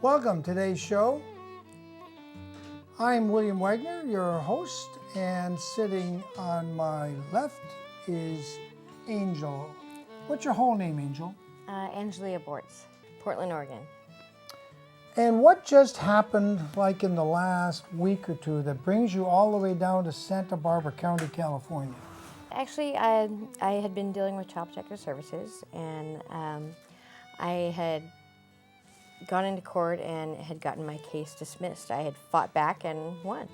Welcome to today's show. I'm William Wagner, your host, and sitting on my left is Angel. What's your whole name, Angel? Angelia Bortz, Portland, Oregon. And what just happened like in the last week or two that brings you all the way down to Santa Barbara County, California? Actually, I had been dealing with Child Protective Services, and I had gone into court and had gotten my case dismissed. I had fought back and won.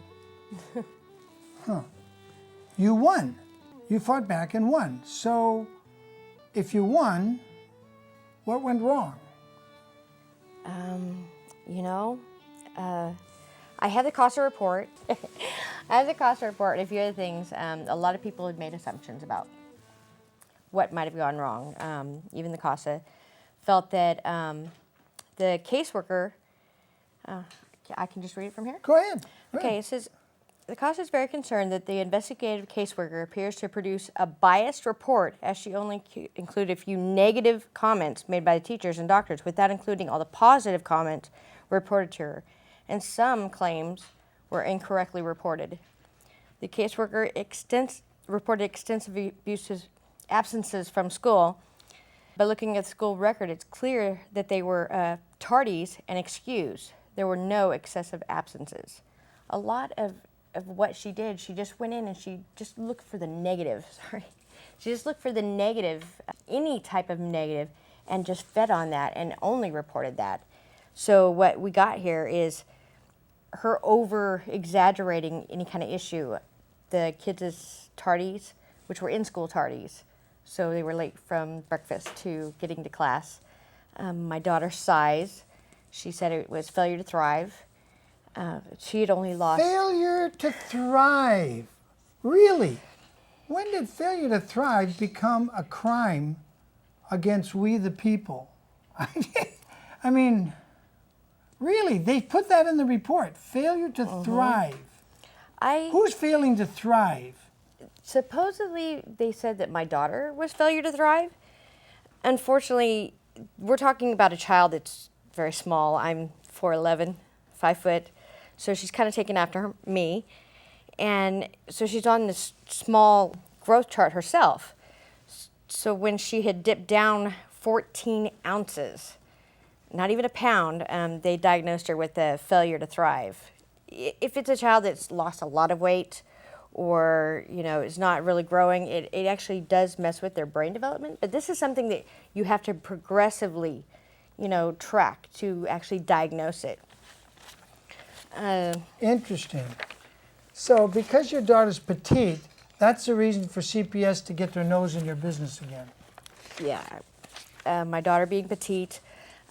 You won. You fought back and won. So if you won, what went wrong? I had the CASA report. I had the CASA report and a few other things. A lot of people had made assumptions about what might have gone wrong. Even the CASA felt that the caseworker, I can just read it from here? Go ahead. Okay, it says, the CASA is very concerned that the investigative caseworker appears to produce a biased report as she only included a few negative comments made by the teachers and doctors without including all the positive comments reported to her, and some claims were incorrectly reported. The caseworker reported extensive absences from school. By looking at the school record, it's clear that they were tardies and excused. There were no excessive absences. A lot of what she did, she just went in and she just looked for the negative, She just looked for the negative, any type of negative, and just fed on that and only reported that. So what we got here is her over-exaggerating any kind of issue. The kids' tardies, which were in-school tardies, so they were late from breakfast to getting to class. My daughter's size, she said it was failure to thrive. She had only lost... Failure to thrive. Really? When did failure to thrive become a crime against we the people? I mean, really, they put that in the report. Failure to thrive. Who's failing to thrive? Supposedly, they said that my daughter was failure to thrive. Unfortunately, we're talking about a child that's very small. I'm 4'11", 5 foot, so she's kind of taken after me. And so she's on this small growth chart herself. So when she had dipped down 14 ounces, not even a pound, they diagnosed her with a failure to thrive. If it's a child that's lost a lot of weight, or is not really growing, it actually does mess with their brain development. But this is something that you have to progressively, track to actually diagnose it. Interesting. So because your daughter's petite, that's the reason for C.P.S. to get their nose in your business again. Yeah. My daughter being petite,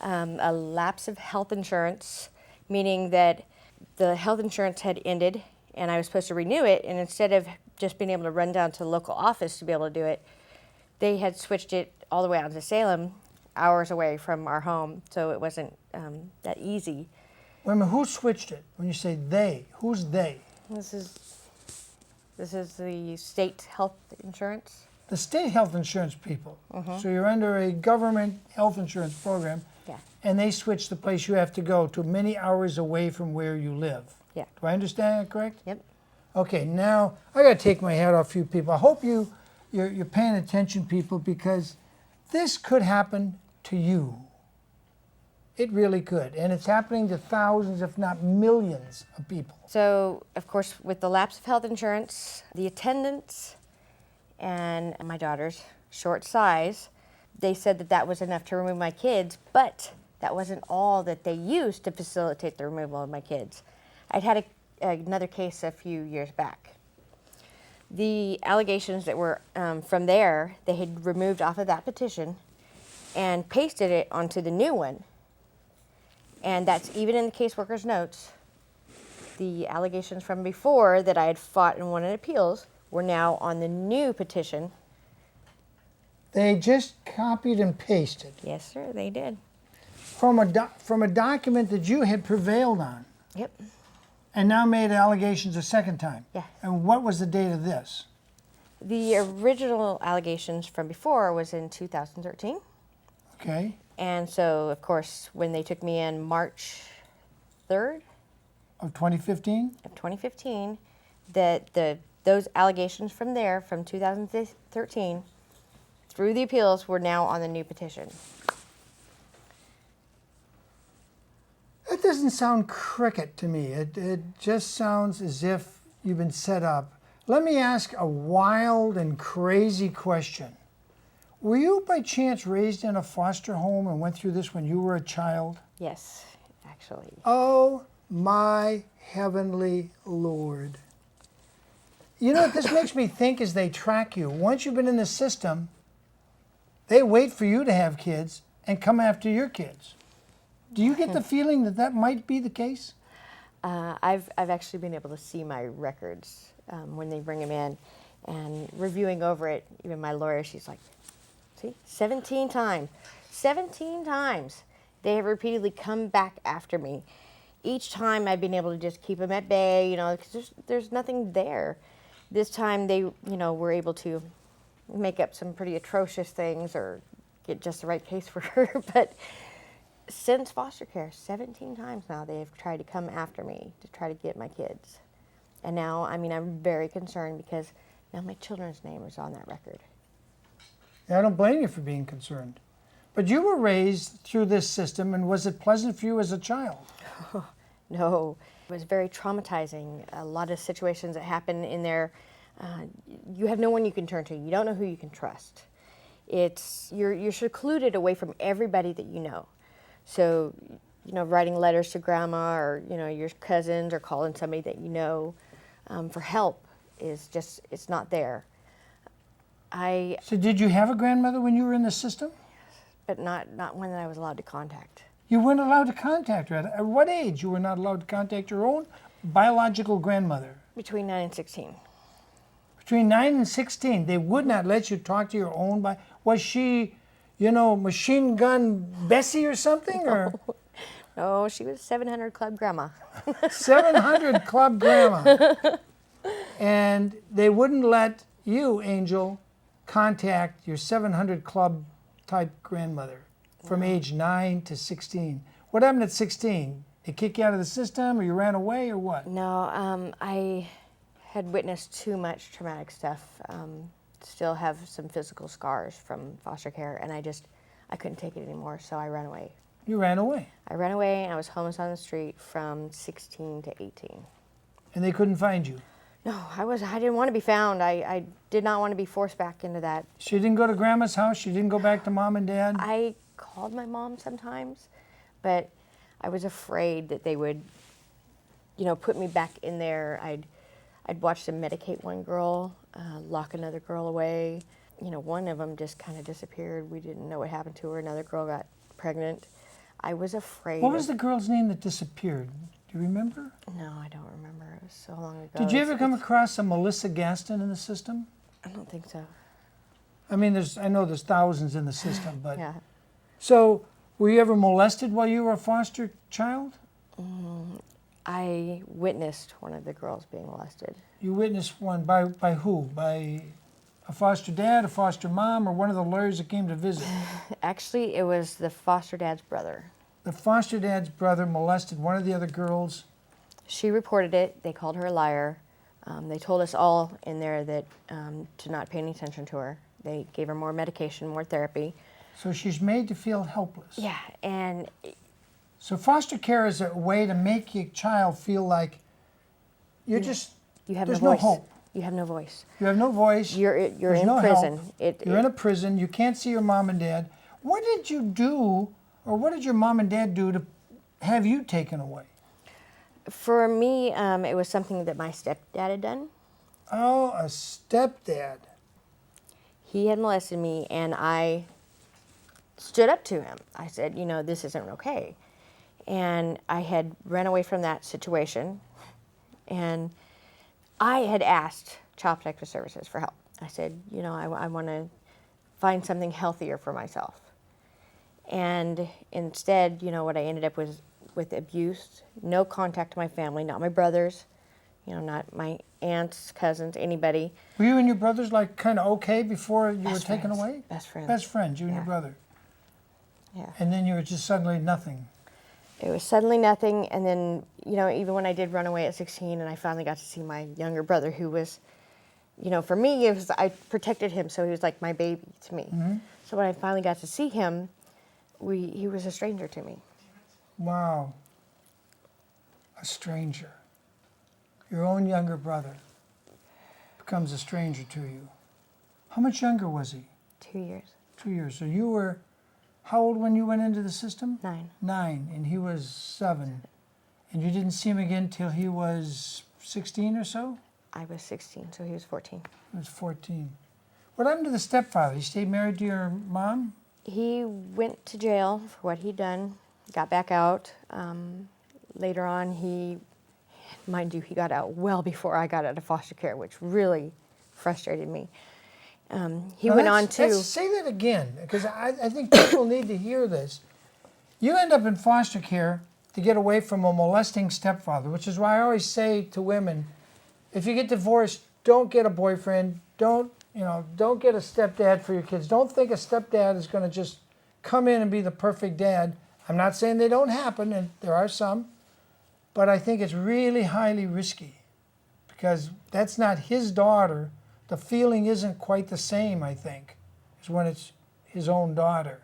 a lapse of health insurance, meaning that the health insurance had ended and I was supposed to renew it, and instead of just being able to run down to the local office to be able to do it, they had switched it all the way out to Salem, hours away from our home, so it wasn't that easy. Wait a minute, who switched it? When you say they, who's they? This is the state health insurance. The state health insurance people. So you're under a government health insurance program, Yeah. and they switch the place you have to go to many hours away from where you live. Yeah. Do I understand that correct? Yep. Okay, now I got to take my hat off you people. I hope you're paying attention, people, because this could happen to you. It really could, and it's happening to thousands, if not millions, of people. So, of course, with the lapse of health insurance, the attendance, and my daughter's short size, they said that was enough to remove my kids, but that wasn't all that they used to facilitate the removal of my kids. I'd had another case a few years back. The allegations that were from there, they had removed off of that petition and pasted it onto the new one. And that's even in the caseworker's notes. The allegations from before that I had fought and won in appeals were now on the new petition. They just copied and pasted. Yes, sir, they did. From a document that you had prevailed on. Yep. And now made allegations a second time. Yeah. And what was the date of this? The original allegations from before was in 2013. Okay. And so, of course, when they took me in March 3rd Of 2015? of 2015, those allegations from there, from 2013, through the appeals, were now on the new petition. That doesn't sound cricket to me. It just sounds as if you've been set up. Let me ask a wild and crazy question. Were you by chance raised in a foster home and went through this when you were a child? Yes, actually. Oh my heavenly Lord. You know what this makes me think is they track you. Once you've been in the system, they wait for you to have kids and come after your kids. Do you get the feeling that that might be the case? I've actually been able to see my records when they bring them in, and reviewing over it, even my lawyer, she's like, see, 17 times. 17 times they have repeatedly come back after me. Each time I've been able to just keep them at bay, you know, because there's nothing there. This time they, you know, were able to make up some pretty atrocious things or get just the right caseworker, but since foster care, 17 times now they've tried to come after me to try to get my kids. And now, I mean, I'm very concerned because now my children's name is on that record. I don't blame you for being concerned. But you were raised through this system, and was it pleasant for you as a child? No, it was very traumatizing. A lot of situations that happen in there, you have no one you can turn to. You don't know who you can trust. You're secluded away from everybody that you know. So, you know, writing letters to grandma or, you know, your cousins or calling somebody that you know for help is just, it's not there. So did you have a grandmother when you were in the system? But not one that I was allowed to contact. You weren't allowed to contact her. At what age you were not allowed to contact your own biological grandmother? Between 9 and 16. Between 9 and 16, they would not let you talk to your own. Was she, you know, Machine Gun Bessie or something? Or No, she was 700 Club Grandma. 700 Club Grandma. And they wouldn't let you, Angel, contact your 700 Club type grandmother from age 9 to 16. What happened at 16? They kick you out of the system, or you ran away, or what? No, I had witnessed too much traumatic stuff. Still have some physical scars from foster care, and I couldn't take it anymore, so I ran away. You ran away. I ran away, and I was homeless on the street from 16 to 18. And they couldn't find you. No, I didn't want to be found. I did not want to be forced back into that. She didn't go to Grandma's house? She didn't go back to Mom and Dad? I called my mom sometimes, but I was afraid that they would, you know, put me back in there. I'd watched them medicate one girl, lock another girl away. You know, one of them just kind of disappeared. We didn't know what happened to her. Another girl got pregnant. I was afraid. What was the girl's name that disappeared? Do you remember? No, I don't remember. It was so long ago. Did you ever come across a Melissa Gaston in the system? I don't think so. I mean, I know there's thousands in the system, but... Yeah. So, were you ever molested while you were a foster child? I witnessed one of the girls being molested. You witnessed one by who? By a foster dad, a foster mom, or one of the lawyers that came to visit? Actually, it was the foster dad's brother. The foster dad's brother molested one of the other girls. She reported it. They called her a liar. They told us all in there that to not pay any attention to her. They gave her more medication, more therapy. So she's made to feel helpless. Yeah, and... So foster care is a way to make your child feel like you're just, you have there's no no voice. hope. You have no voice. You have no voice. You're There's in no prison. help. You're in a prison. You can't see your mom and dad. What did you do, or what did your mom and dad do to have you taken away? For me, it was something that my stepdad had done. Oh, a stepdad. He had molested me, and I stood up to him. I said, you know, this isn't okay. And I had run away from that situation, and I had asked Child Protective Services for help. I said, you know, I want to find something healthier for myself. And instead, you know, what I ended up was with abuse, no contact to my family, not my brothers, you know, not my aunts, cousins, anybody. Were you and your brothers like kind of okay before you were taken friends. away? Best friends. Best friends, you and Yeah. your brother. Yeah. And then you were just suddenly nothing. It was suddenly nothing, and then, even when I did run away at 16 and I finally got to see my younger brother, who was, for me, I protected him, so he was like my baby to me. Mm-hmm. So when I finally got to see him, he was a stranger to me. Wow. A stranger. Your own younger brother becomes a stranger to you. How much younger was he? 2 years. 2 years. So you were how old when you went into the system? 9. 9, and he was 7. And you didn't see him again till he was 16 or so? I was 16, so he was 14. He was 14. What happened to the stepfather? He stayed married to your mom? He went to jail for what he'd done, got back out. Later on, mind you, he got out well before I got out of foster care, which really frustrated me. He Now went on to... say that again, because I think people need to hear this. You end up in foster care to get away from a molesting stepfather, which is why I always say to women, if you get divorced, don't get a boyfriend, don't get a stepdad for your kids. Don't think a stepdad is going to just come in and be the perfect dad. I'm not saying they don't happen, and there are some, but I think it's really highly risky because that's not his daughter. The feeling isn't quite the same, I think, as when it's his own daughter.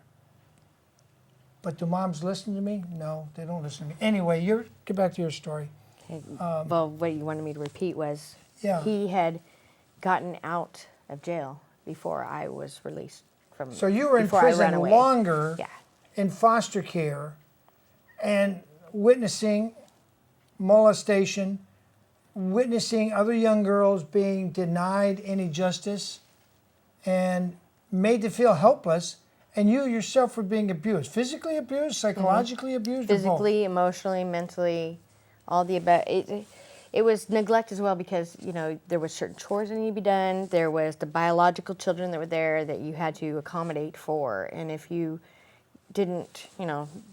But do moms listen to me? No, they don't listen to me. Anyway, get back to your story. Okay, well, what you wanted me to repeat was Yeah. he had gotten out of jail before I was released from. So you were in before I ran prison away. longer Yeah. in foster care and witnessing molestation, witnessing other young girls being denied any justice and made to feel helpless, and you yourself were being abused, physically abused, psychologically abused, or both? Physically, emotionally, mentally, all the above. It was neglect as well because, there was certain chores that needed to be done. There was the biological children that were there that you had to accommodate for. And if you didn't,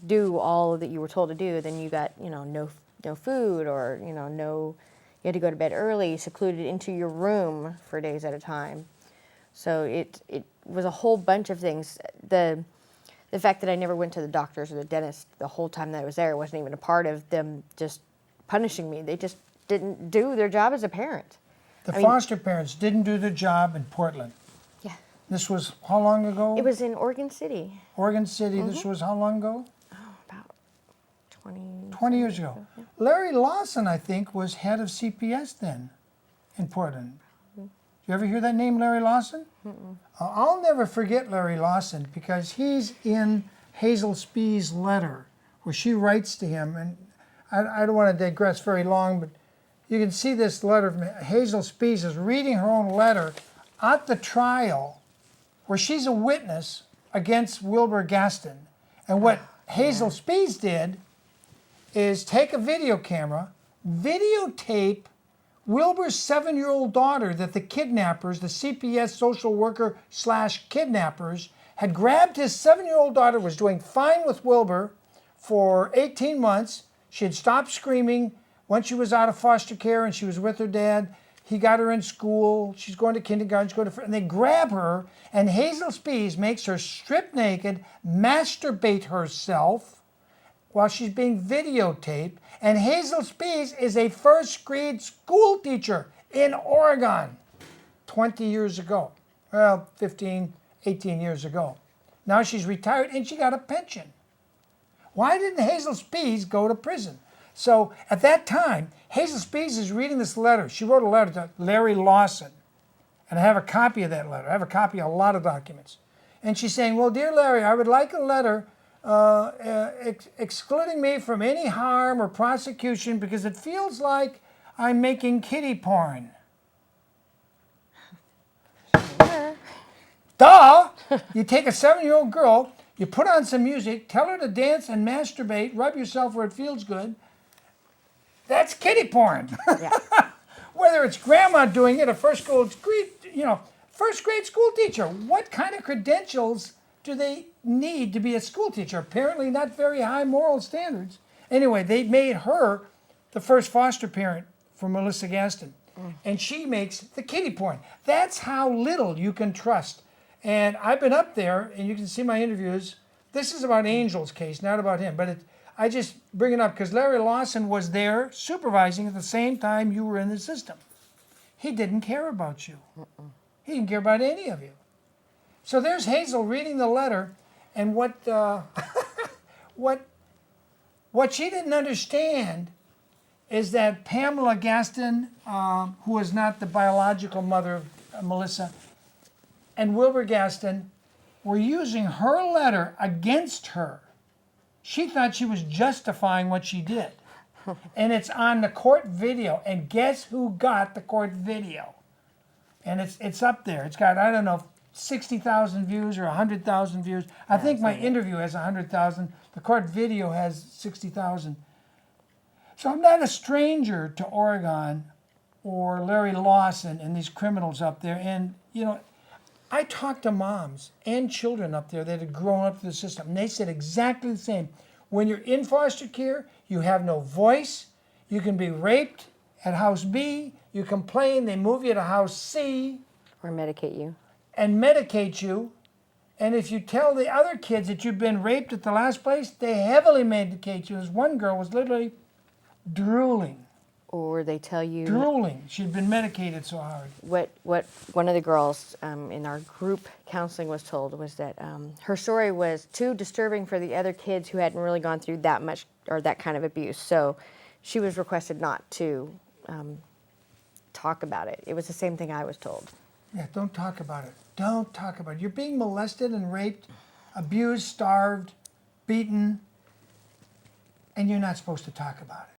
do all that you were told to do, then you got, no food or, you had to go to bed early, secluded into your room for days at a time. So it was a whole bunch of things. The fact that I never went to the doctors or the dentist the whole time that I was there wasn't even a part of them just punishing me. They just didn't do their job as a parent. The foster parents didn't do their job in Portland. Yeah. This was how long ago? It was in Oregon City. Oregon City. This was how long ago? Oh, about 20... 20 years ago. Yeah. Larry Lawson, I think, was head of C.P.S. then in Portland. Did you ever hear that name, Larry Lawson? I'll never forget Larry Lawson because he's in Hazel Spee's letter where she writes to him, and I don't want to digress very long, but you can see this letter from Hazel Spees is reading her own letter at the trial where she's a witness against Wilbur Gaston. And what Hazel Spees did is take a video camera, videotape Wilbur's 7-year-old daughter that the kidnappers, the C.P.S. social worker / kidnappers, had grabbed his 7-year-old daughter, was doing fine with Wilbur for 18 months. She had stopped screaming once she was out of foster care and she was with her dad. He got her in school. She's going to kindergarten. She's going to, and they grab her, and Hazel Spees makes her strip naked, masturbate herself while she's being videotaped. And Hazel Spees is a first grade school teacher in Oregon 20 years ago. Well, 15, 18 years ago. Now she's retired and she got a pension. Why didn't Hazel Spees go to prison? So at that time, Hazel Spees is reading this letter. She wrote a letter to Larry Lawson. And I have a copy of that letter. I have a copy of a lot of documents. And she's saying, well, dear Larry, I would like a letter excluding me from any harm or prosecution because it feels like I'm making kiddie porn. Duh! You take a 7-year-old girl, you put on some music, tell her to dance and masturbate, rub yourself where it feels good. That's kiddie porn. Yeah. Whether it's grandma doing it, a first grade school teacher. What kind of credentials do they need to be a school teacher? Apparently not very high moral standards. Anyway, they made her the first foster parent for Melissa Gaston. And she makes the kiddie porn. That's how little you can trust. And I've been up there, and you can see my interviews. this is about Angel's case, not about him. But I just bring it up because Larry Lawson was there supervising at the same time you were in the system. He didn't care about you. He didn't care about any of you. So there's Hazel reading the letter, and what she didn't understand is that Pamela Gaston, who was not the biological mother of Melissa, and Wilbur Gaston were using her letter against her. She thought she was justifying what she did. And it's on the court video. And guess who got the court video? And it's up there. It's got, I don't know, 60,000 views or 100,000 views. I think my interview has 100,000. The court video has 60,000. So I'm not a stranger to Oregon or Larry Lawson and these criminals up there. And, you know, I talked to moms and children up there that had grown up through the system, and they said exactly the same. When you're in foster care, you have no voice. You can be raped at house B. You complain, they move you to house C. Or medicate you. And medicate you. And if you tell the other kids that you've been raped at the last place, they heavily medicate you. This one girl was literally drooling. Or they tell you Drooling. She'd been medicated so hard. what one of the girls in our group counseling was told was that her story was too disturbing for the other kids who hadn't really gone through that much or that kind of abuse. So she was requested not to talk about it. It was the same thing I was told. Yeah, don't talk about it. Don't talk about it. You're being molested and raped, abused, starved, beaten, and you're not supposed to talk about it.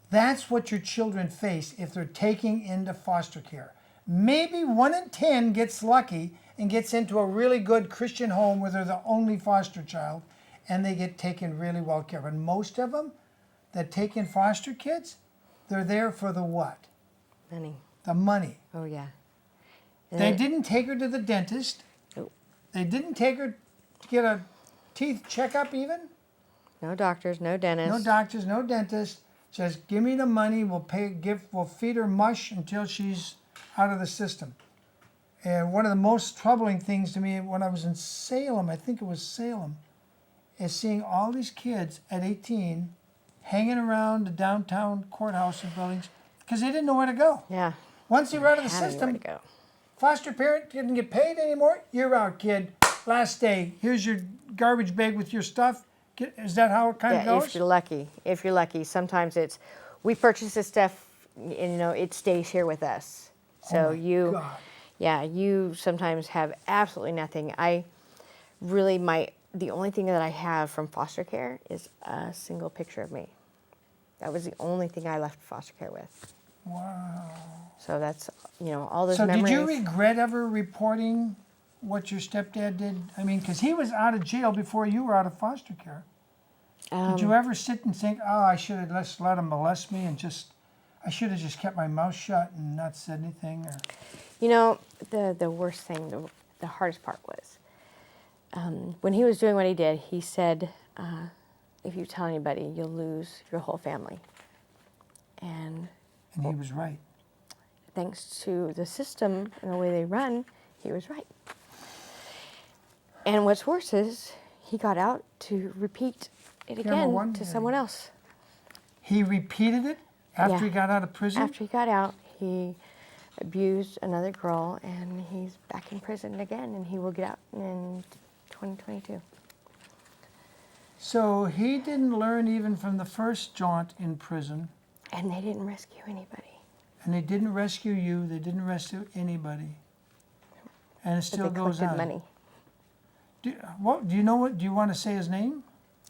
That's what your children face if they're taking into foster care. Maybe 1 in 10 gets lucky and gets into a really good Christian home where they're the only foster child and they get taken really well care of. And most of them that take in foster kids, they're there for the what? Money. The money. Oh, yeah. They didn't take her to the dentist. Nope. They didn't take her to get a teeth checkup even. No doctors, no dentists. No doctors, no dentists. Just give me the money. We'll feed her mush until she's out of the system. And one of the most troubling things to me when I was in Salem, I think it was Salem, is seeing all these kids at 18 hanging around the downtown courthouse and buildings because they didn't know where to go. Yeah. Once you're out of the Had anywhere system, to go. foster parent didn't get paid anymore. You're out, kid. Last day. Here's your garbage bag with your stuff. Is that how it kind of goes? If you're lucky. If you're lucky. Sometimes it's, we purchase this stuff, and, you know, it stays here with us. So you sometimes have absolutely nothing. The only thing that I have from foster care is a single picture of me. That was the only thing I left foster care with. Wow. So that's, you know, all those So memories. did you regret ever reporting what your stepdad did? I mean, because he was out of jail before you were out of foster care. Did you ever sit and think, oh, I should have just let him molest me and I should have just kept my mouth shut and not said anything? Or... You know, the worst thing, the hardest part was, when he was doing what he did, he said, if you tell anybody, you'll lose your whole family. And he was right. Thanks to the system and the way they run, he was right. And what's worse is he got out to repeat it again to someone else. He repeated it after he got out of prison? After he got out, he abused another girl, and he's back in prison again, and he will get out in 2022. So he didn't learn even from the first jaunt in prison. And they didn't rescue anybody. And they didn't rescue you. They didn't rescue anybody. And it still goes on. Money. Do you know what? Do you want to say his name?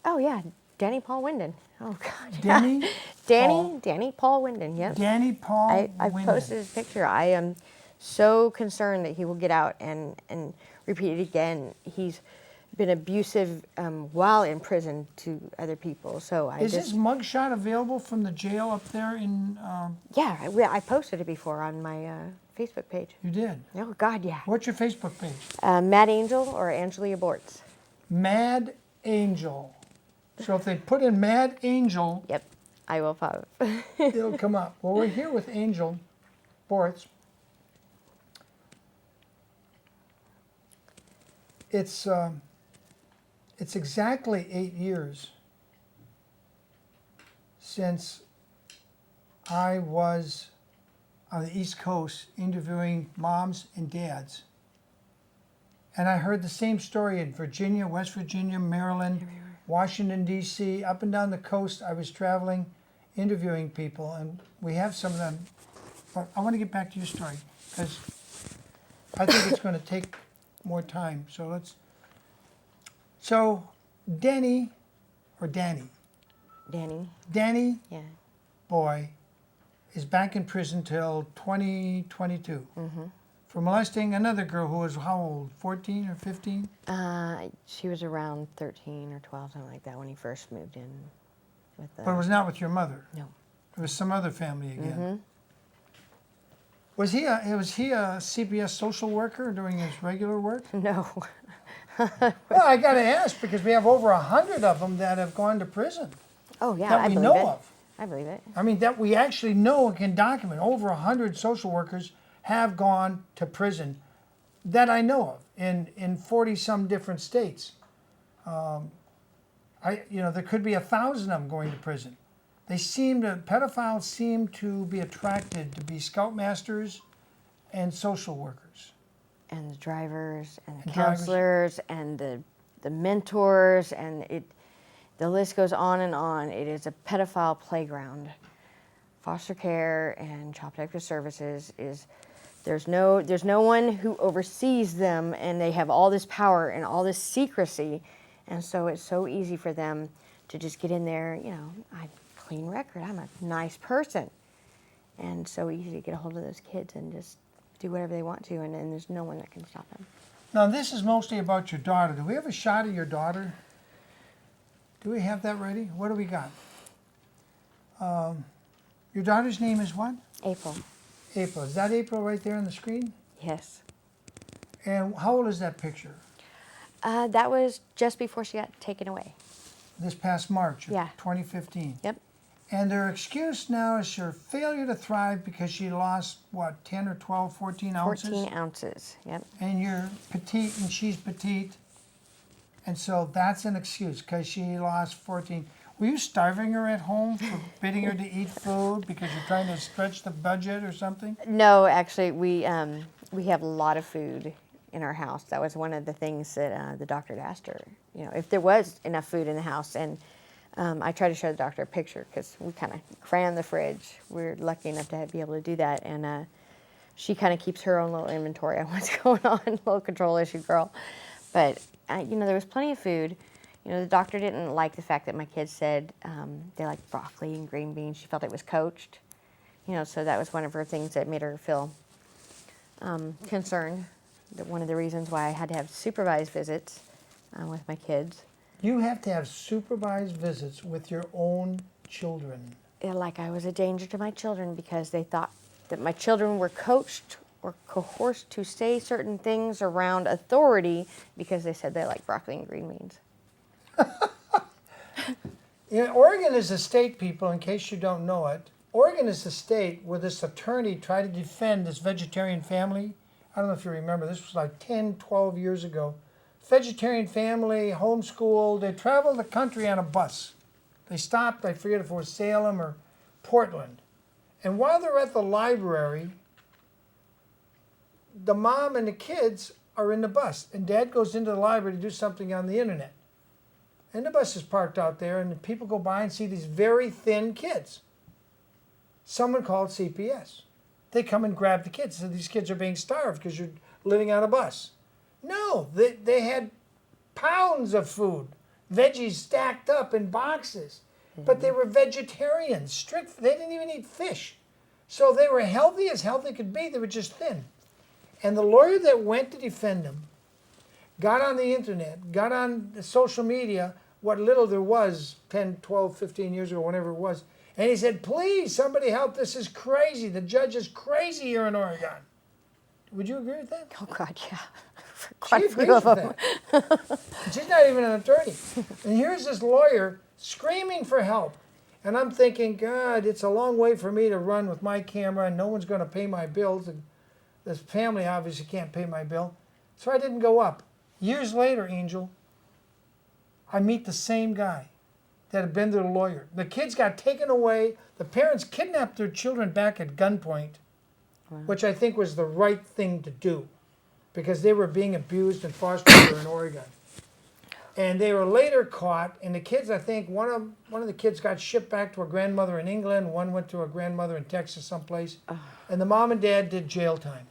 Oh yeah, Danny Paul Winden. Oh God. Danny Paul Winden. Yep. Danny Paul I've Winden. posted his picture. I am so concerned that he will get out and repeat it again. He's been abusive while in prison to other people. So Is his mugshot available from the jail up there in? Yeah, I posted it before on my Facebook page. You did. Oh God, yeah. What's your Facebook page? Mad Angel or Angela Aborts. Mad Angel. So if they put in Mad Angel, Yep, I will pop it. it'll come up. Well, we're here with Angel Bortz. it's exactly 8 years since I was on the East Coast interviewing moms and dads. And I heard the same story in Virginia, West Virginia, Maryland, Washington, D.C., up and down the coast. I was traveling, interviewing people, and we have some of them. But I want to get back to your story because I think it's going to take more time. So Danny, Danny, yeah. boy, is back in prison till 2022 for molesting another girl who was how old, 14 or 15? She was around 13 or 12, something like that, when he first moved in. But it was not with your mother. No. It was some other family again. Was he a C.P.S. social worker doing his regular work? No. Well, I got to ask because we have over 100 of them that have gone to prison. Oh, yeah, that I we believe know it. of. I believe it. I mean, that we actually know and can document. Over 100 social workers have gone to prison that I know of in 40-some different states. There could be 1,000 of them going to prison. Pedophiles seem to be attracted to be scoutmasters and social workers. And the drivers and the And drivers. counselors and the mentors and the list goes on and on. It is a pedophile playground. Foster care and child protective services there's no one who oversees them, and they have all this power and all this secrecy, and so it's so easy for them to just get in there. I clean record. I'm a nice person, and so easy to get a hold of those kids and just do whatever they want to, and there's no one that can stop them. Now, this is mostly about your daughter. Do we have a shot of your daughter? Do we have that ready? What do we got? Your daughter's name is what? April. April. Is that April right there on the screen? Yes. And how old is that picture? That was just before she got taken away. This past March of Yeah. 2015. Yep. And their excuse now is her failure to thrive because she lost, 10 or 12, 14 ounces? 14 ounces, yep. And you're petite and she's petite. And so that's an excuse because she lost 14. Were you starving her at home, forbidding her to eat food because you're trying to stretch the budget or something? No, actually, we have a lot of food in our house. That was one of the things that the doctor had asked her, if there was enough food in the house. And I tried to show the doctor a picture because we kind of crammed the fridge. We're lucky enough to be able to do that. And she kind of keeps her own little inventory on what's going on, little control issue girl. But, there was plenty of food. The doctor didn't like the fact that my kids said they like broccoli and green beans. She felt it was coached. So that was one of her things that made her feel concerned. One of the reasons why I had to have supervised visits with my kids. You have to have supervised visits with your own children. Like I was a danger to my children because they thought that my children were coached or coerced to say certain things around authority because they said they like broccoli and green beans. Oregon is a state, people, in case you don't know it. Oregon is the state where this attorney tried to defend this vegetarian family. I don't know if you remember, this was like 10, 12 years ago. Vegetarian family, homeschooled, they traveled the country on a bus. They stopped, I forget if it was Salem or Portland. And while they're at the library, the mom and the kids are in the bus, and dad goes into the library to do something on the internet. And the bus is parked out there, and the people go by and see these very thin kids. Someone called C.P.S. They come and grab the kids. So these kids are being starved because you're living on a bus. No, they had pounds of food, veggies stacked up in boxes. But they were vegetarians, strict. They didn't even eat fish. So they were healthy as healthy could be. They were just thin. And the lawyer that went to defend them got on the internet, got on the social media, what little there was 10, 12, 15 years ago, whenever it was. And he said, please, somebody help. This is crazy. The judge is crazy here in Oregon. Would you agree with that? Oh, God, yeah. She agrees with that. She's not even an attorney. And here's this lawyer screaming for help. And I'm thinking, God, it's a long way for me to run with my camera, and no one's going to pay my bills. And this family obviously can't pay my bill. So I didn't go up. Years later, Angel, I meet the same guy that had been their lawyer. The kids got taken away. The parents kidnapped their children back at gunpoint, which I think was the right thing to do because they were being abused in foster care in Oregon. And they were later caught, and the kids, I think, one of the kids got shipped back to a grandmother in England, one went to a grandmother in Texas someplace, and the mom and dad did jail time.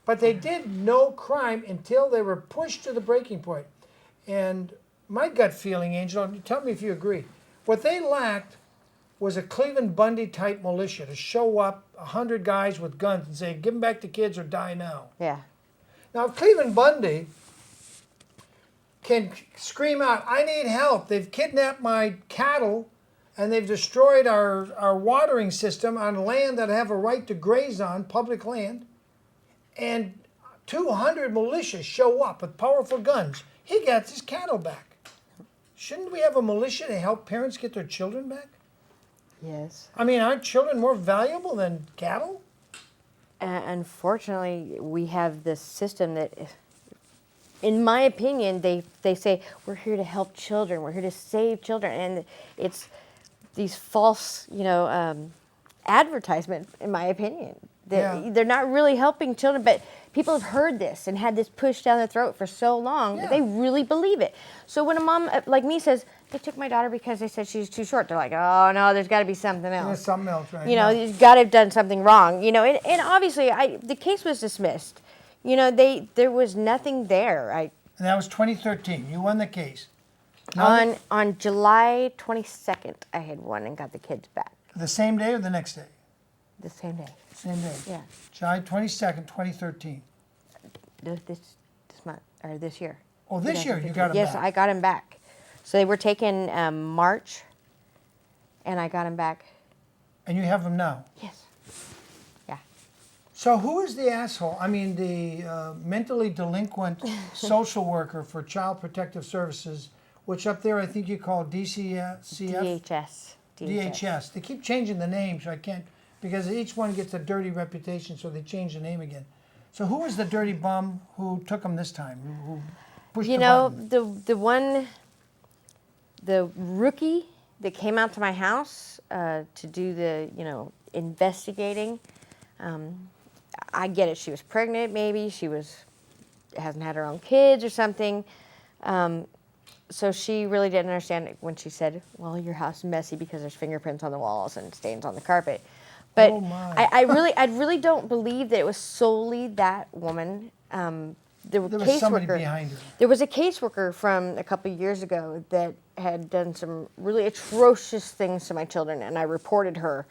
But they did no crime until they were pushed to the breaking point. And my gut feeling, Angel, tell me if you agree, what they lacked was a Cleveland Bundy type militia to show up 100 guys with guns and say, give them back the kids or die now. Yeah. Now, if Cleveland Bundy can scream out, I need help, they've kidnapped my cattle and they've destroyed our watering system on land that I have a right to graze on, public land, and 200 militias show up with powerful guns, he gets his cattle back. Shouldn't we have a militia to help parents get their children back? Yes. I mean, aren't children more valuable than cattle? Unfortunately, we have this system that, in my opinion, they say, we're here to help children, we're here to save children. And it's these false, advertisement, in my opinion. They're not really helping children, but people have heard this and had this pushed down their throat for so long that they really believe it. So when a mom like me says, they took my daughter because they said she's too short, they're like, oh no, there's got to be something else. There's something else, right? You've got to have done something wrong. And obviously the case was dismissed. There was nothing there. And that was 2013. You won the case. On July 22nd, I had won and got the kids back. The same day or the next day? The same day. Same day. Yeah. July 22nd, 2013. This month, or this year. Oh, this year you got them Yes, back. I got them back. So they were taken March, and I got them back. And you have them now? Yes. Yeah. So who is the asshole? I mean, the mentally delinquent social worker for Child Protective Services, which up there I think you call DCCF? DHS. DHS. They keep changing the name, so I can't, because each one gets a dirty reputation, so they change the name again. So who was the dirty bum who took them this time? Who pushed the button? The rookie that came out to my house to do the, investigating. I get it. She was pregnant, maybe. She hasn't had her own kids or something. So she really didn't understand it when she said, well, your house is messy because there's fingerprints on the walls and stains on the carpet. But Oh, my. I really don't believe that it was solely that woman. There was somebody behind her. There was a caseworker from a couple of years ago that had done some really atrocious things to my children, and I reported her.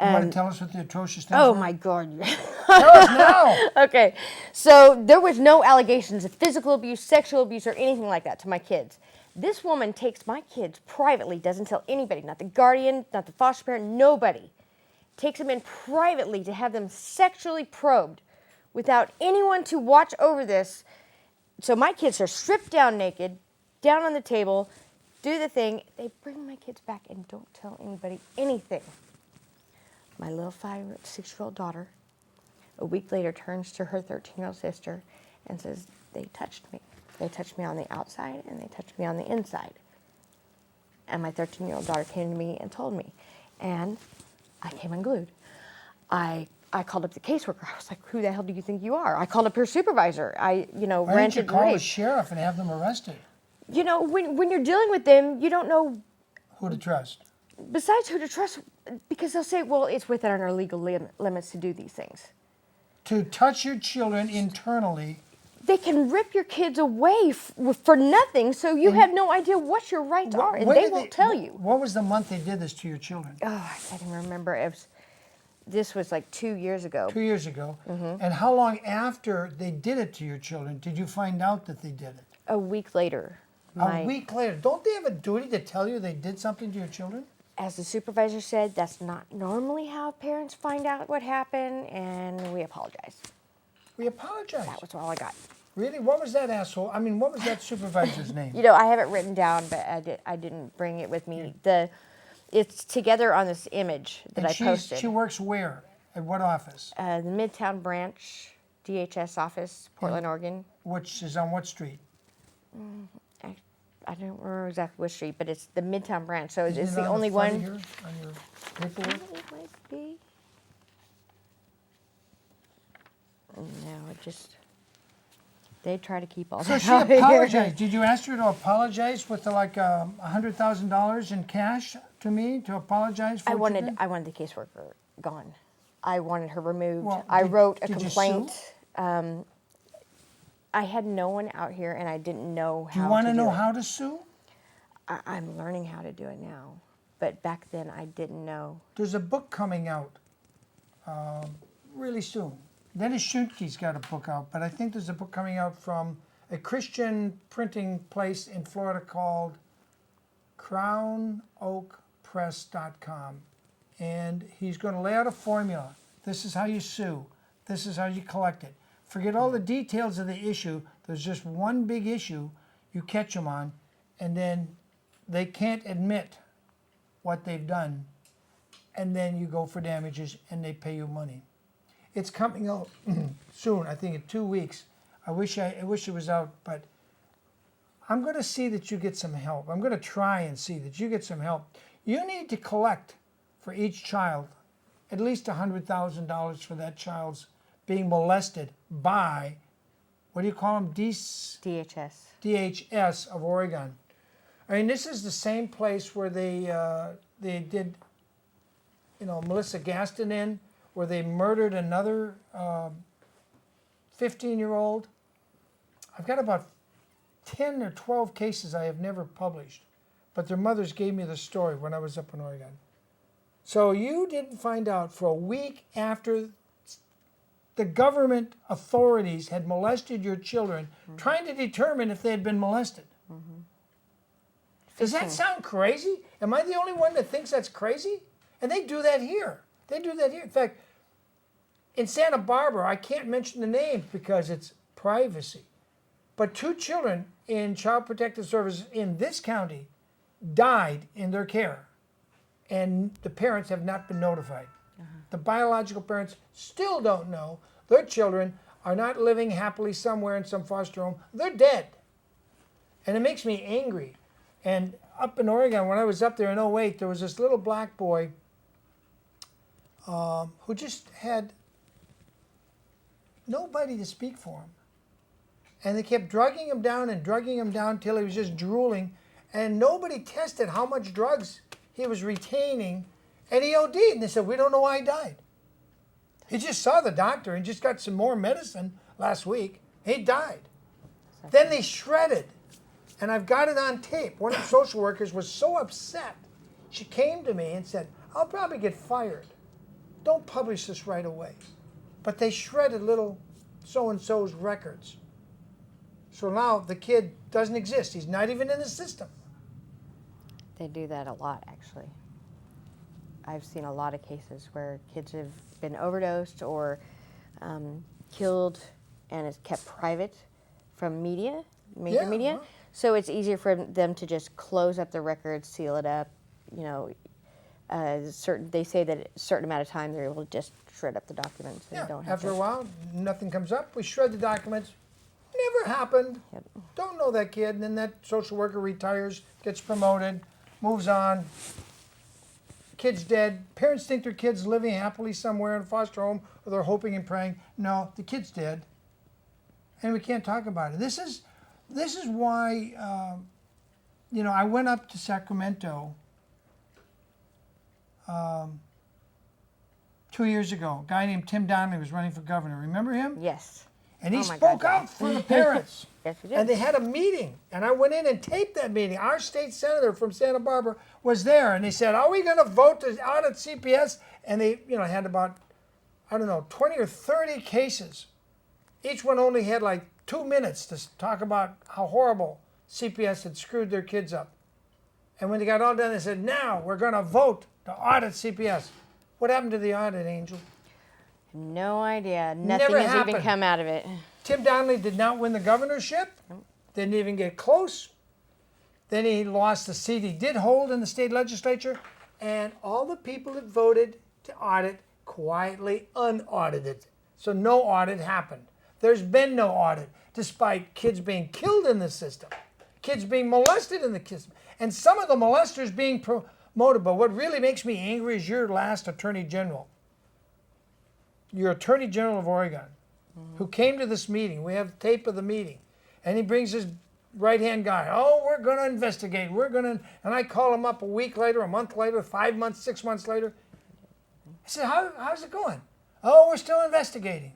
You want to tell us what the atrocious things Oh were? my God. Tell us now. Okay, so there was no allegations of physical abuse, sexual abuse, or anything like that to my kids. This woman takes my kids privately, doesn't tell anybody, not the guardian, not the foster parent, nobody. Takes them in privately to have them sexually probed without anyone to watch over this. So my kids are stripped down naked, down on the table, do the thing. They bring my kids back and don't tell anybody anything. My little 6-year-old daughter, a week later, turns to her 13-year-old sister and says, they touched me. They touched me on the outside and they touched me on the inside. And my 13-year-old daughter came to me and told me. And I came unglued. I called up the caseworker. I was like, who the hell do you think you are? I called up her supervisor. Why didn't you call the sheriff and have them arrested? When you're dealing with them, you don't know Who to trust? besides who to trust, because they'll say, well, it's within our legal limits to do these things. To touch your children internally. They can rip your kids away for nothing, so you have no idea what your rights are, and they won't tell you. What was the month they did this to your children? Oh, I can't even remember. This was like 2 years ago. 2 years ago. Mm-hmm. And how long after they did it to your children did you find out that they did it? A week later. A week later. Don't they have a duty to tell you they did something to your children? As the supervisor said, that's not normally how parents find out what happened, and we apologize. We apologize. That was all I got. Really? What was that asshole? I mean, what was that supervisor's name? I have it written down, but I didn't bring it with me. It's together on this image that I posted. She works where? At what office? The Midtown branch, DHS office, Portland, Oregon. Which is on what street? I don't remember exactly which street, but it's the Midtown branch. So Isn't it's it the on only front one. of here, on your paperwork? It might be. No, it just. They try to keep all So that she out here. apologized. Did you ask her to apologize with like $100,000 in cash to me to apologize for I what you wanted did? the caseworker gone. I wanted her removed. Well, I wrote a did you complaint. sue? I had no one out here, and I didn't know Do you how want to to do know it. how to sue? I'm learning how to do it now, but back then I didn't know. There's a book coming out really soon. Dennis Schoenke's got a book out, but I think there's a book coming out from a Christian printing place in Florida called crownoakpress.com. And he's going to lay out a formula. This is how you sue. This is how you collect it. Forget all the details of the issue. There's just one big issue you catch them on, and then they can't admit what they've done, and then you go for damages and they pay you money. It's coming out soon, I think in 2 weeks. I wish it was out, but I'm going to see that you get some help. I'm going to try and see that you get some help. You need to collect for each child at least $100,000 for that child's being molested by, what do you call them, DHS. DHS of Oregon. I mean, this is the same place where they did, Melissa Gaston in, where they murdered another 15-year-old. I've got about 10 or 12 cases I have never published, but their mothers gave me the story when I was up in Oregon. So you didn't find out for a week after the government authorities had molested your children, trying to determine if they had been molested. Does that sound crazy? Am I the only one that thinks that's crazy? And they do that here. They do that here. In fact, in Santa Barbara, I can't mention the names because it's privacy, but 2 children in Child Protective Services in this county died in their care, and the parents have not been notified. The biological parents still don't know. Their children are not living happily somewhere in some foster home. They're dead. And it makes me angry. And up in Oregon, when I was up there in 2008, there was this little black boy who just had nobody to speak for him. And they kept drugging him down till he was just drooling. And nobody tested how much drugs he was retaining. And he OD'd. And they said, we don't know why he died. He just saw the doctor and just got some more medicine last week. He died. Then they shredded. And I've got it on tape. One of the social workers was so upset. She came to me and said, I'll probably get fired. Don't publish this right away. But they shredded little so-and-so's records. So now the kid doesn't exist. He's not even in the system. They do that a lot, actually. I've seen a lot of cases where kids have been overdosed or killed, and it's kept private from major media. Well. So it's easier for them to just close up the records, seal it up. They say that a certain amount of time they're able to just shred up the documents. And Yeah, don't have after to. a while, nothing comes up. We shred the documents. Never happened. Yep. Don't know that kid. And then that social worker retires, gets promoted, moves on. Kid's dead. Parents think their kid's living happily somewhere in a foster home, or they're hoping and praying. No, the kid's dead. And we can't talk about it. This is why, I went up to Sacramento 2 years ago. A guy named Tim Donnelly was running for governor. Remember him? Yes. And he Oh my spoke God, yeah. out for the parents. Yes, we did. And they had a meeting. And I went in and taped that meeting. Our state senator from Santa Barbara was there. And they said, are we going to vote to audit C.P.S.? And they had about, 20 or 30 cases. Each one only had like 2 minutes to talk about how horrible C.P.S. had screwed their kids up. And when they got all done, they said, now we're going to vote to audit C.P.S. What happened to the audit, Angel? No idea. Nothing Never has even happened. come out of it. Tim Donnelly did not win the governorship. Didn't even get close. Then he lost the seat he did hold in the state legislature. And all the people that voted to audit quietly unaudited. So no audit happened. There's been no audit, despite kids being killed in the system, kids being molested in the system, and some of the molesters being promoted. But what really makes me angry is your last Attorney General, your Attorney General of Oregon, who came to this meeting. We have tape of the meeting, and he brings his right-hand guy. Oh, we're going to investigate. And I call him up a week later, a month later, 5 months, 6 months later. I said, how's it going? Oh, we're still investigating.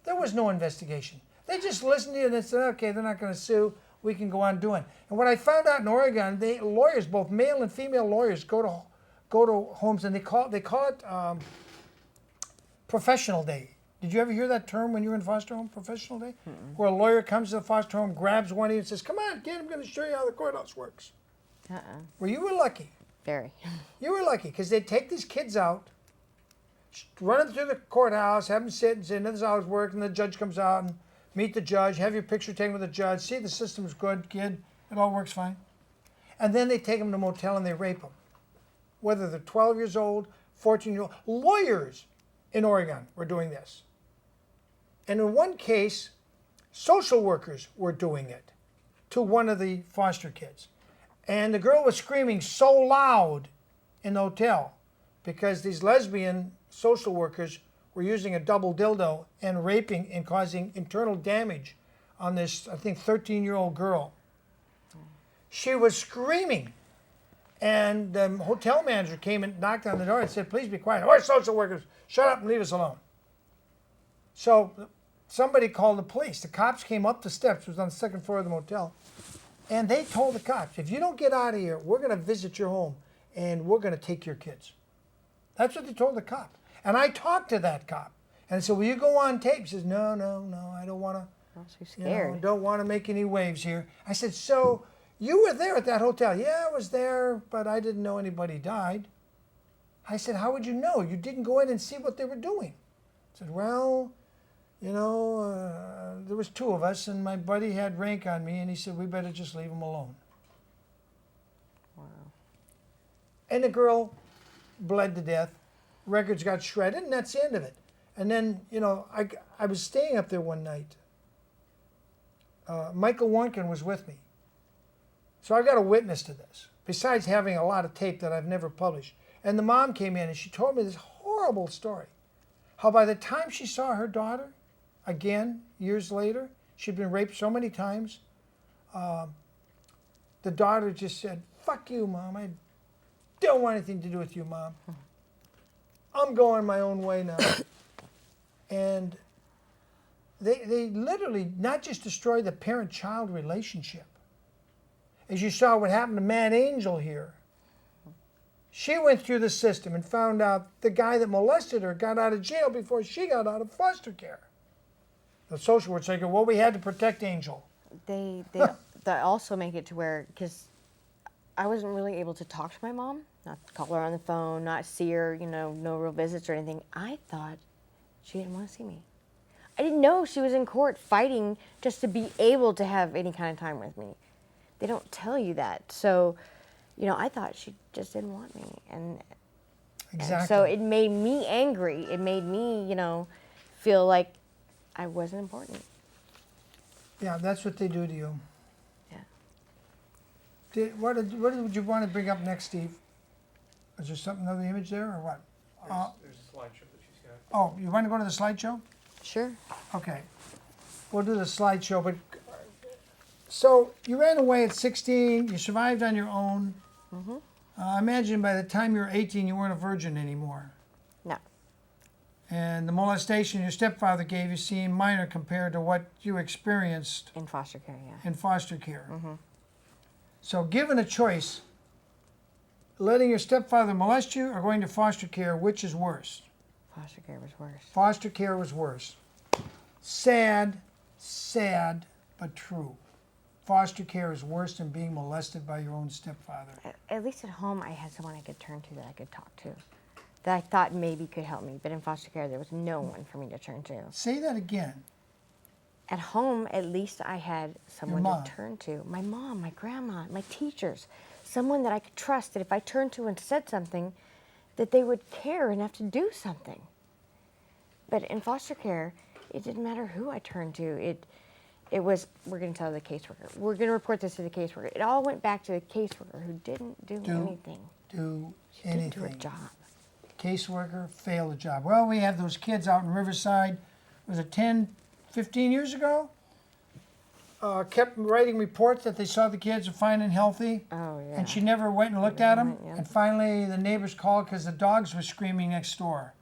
There was no investigation. They just listened to you and they said, okay, they're not going to sue. We can go on doing. And what I found out in Oregon, lawyers, both male and female lawyers, go to homes and they call it professional day. Did you ever hear that term when you were in foster home, professional day? Mm-mm. Where a lawyer comes to the foster home, grabs one of you and says, come on, kid, I'm going to show you how the courthouse works. Well, you were lucky. Very. You were lucky because they'd take these kids out, run them through the courthouse, have them sit and say, this is how it's working. And the judge comes out and meet the judge, have your picture taken with the judge, see the system's good, kid, it all works fine. And then they take them to a motel and they rape them. Whether they're 12 years old, 14-year-old. Lawyers in Oregon were doing this. And in one case, social workers were doing it to one of the foster kids. And the girl was screaming so loud in the hotel because these lesbian social workers were using a double dildo and raping and causing internal damage on this, I think, 13-year-old girl. She was screaming. And the hotel manager came and knocked on the door and said, please be quiet. We're social workers. Shut up and leave us alone. So somebody called the police. The cops came up the steps. It was on the second floor of the motel. And they told the cops, if you don't get out of here, we're going to visit your home and we're going to take your kids. That's what they told the cop. And I talked to that cop. And I said, will you go on tape? He says, no, I don't want to. I'm so scared. Don't want to make any waves here. I said, so you were there at that hotel? Yeah, I was there, but I didn't know anybody died. I said, how would you know? You didn't go in and see what they were doing. I said, well, there was two of us, and my buddy had rank on me, and he said, we better just leave him alone. Wow. And the girl bled to death. Records got shredded, and that's the end of it. And then, I was staying up there one night. Michael Warnken was with me. So I got a witness to this, besides having a lot of tape that I've never published. And the mom came in, and she told me this horrible story. How by the time she saw her daughter, again, years later, she'd been raped so many times, the daughter just said, fuck you, Mom. I don't want anything to do with you, Mom. I'm going my own way now. And they literally not just destroyed the parent-child relationship. As you saw what happened to Mad Angel here. She went through the system and found out the guy that molested her got out of jail before she got out of foster care. The social worker said, well, we had to protect Angel. They also make it to where, because I wasn't really able to talk to my mom, not call her on the phone, not see her, no real visits or anything. I thought she didn't want to see me. I didn't know she was in court fighting just to be able to have any kind of time with me. They don't tell you that. So, I thought she just didn't want me. Exactly. And so it made me angry. It made me, feel like I wasn't important. Yeah, that's what they do to you. Yeah. What would you want to bring up next, Steve? Is there another image there, or what? There's a slideshow that she's got. Oh, you want to go to the slideshow? Sure. Okay. We'll do the slideshow. But so you ran away at 16. You survived on your own. Mm-hmm. I imagine by the time you were 18, you weren't a virgin anymore. No. And the molestation your stepfather gave you seemed minor compared to what you experienced In foster care, yeah. in foster care. Mm-hmm. So given a choice, letting your stepfather molest you or going to foster care, which is worse? Foster care was worse. Foster care was worse. Sad, but true. Foster care is worse than being molested by your own stepfather. At least at home, I had someone I could turn to that I could talk to, that I thought maybe could help me. But in foster care, there was no one for me to turn to. Say that again. At home, at least I had someone mom. to turn to. My mom, my grandma, my teachers. Someone that I could trust that if I turned to and said something, that they would care enough to do something. But in foster care, it didn't matter who I turned to. It was, we're going to tell the caseworker. We're going to report this to the caseworker. It all went back to the caseworker who didn't do anything. She didn't do a job. Caseworker failed the job. Well, we have those kids out in Riverside, was it 10, 15 years ago? Kept writing reports that they saw the kids are fine and healthy. Oh, yeah. And she never went and looked at them. Yeah. And finally, the neighbors called because the dogs were screaming next door.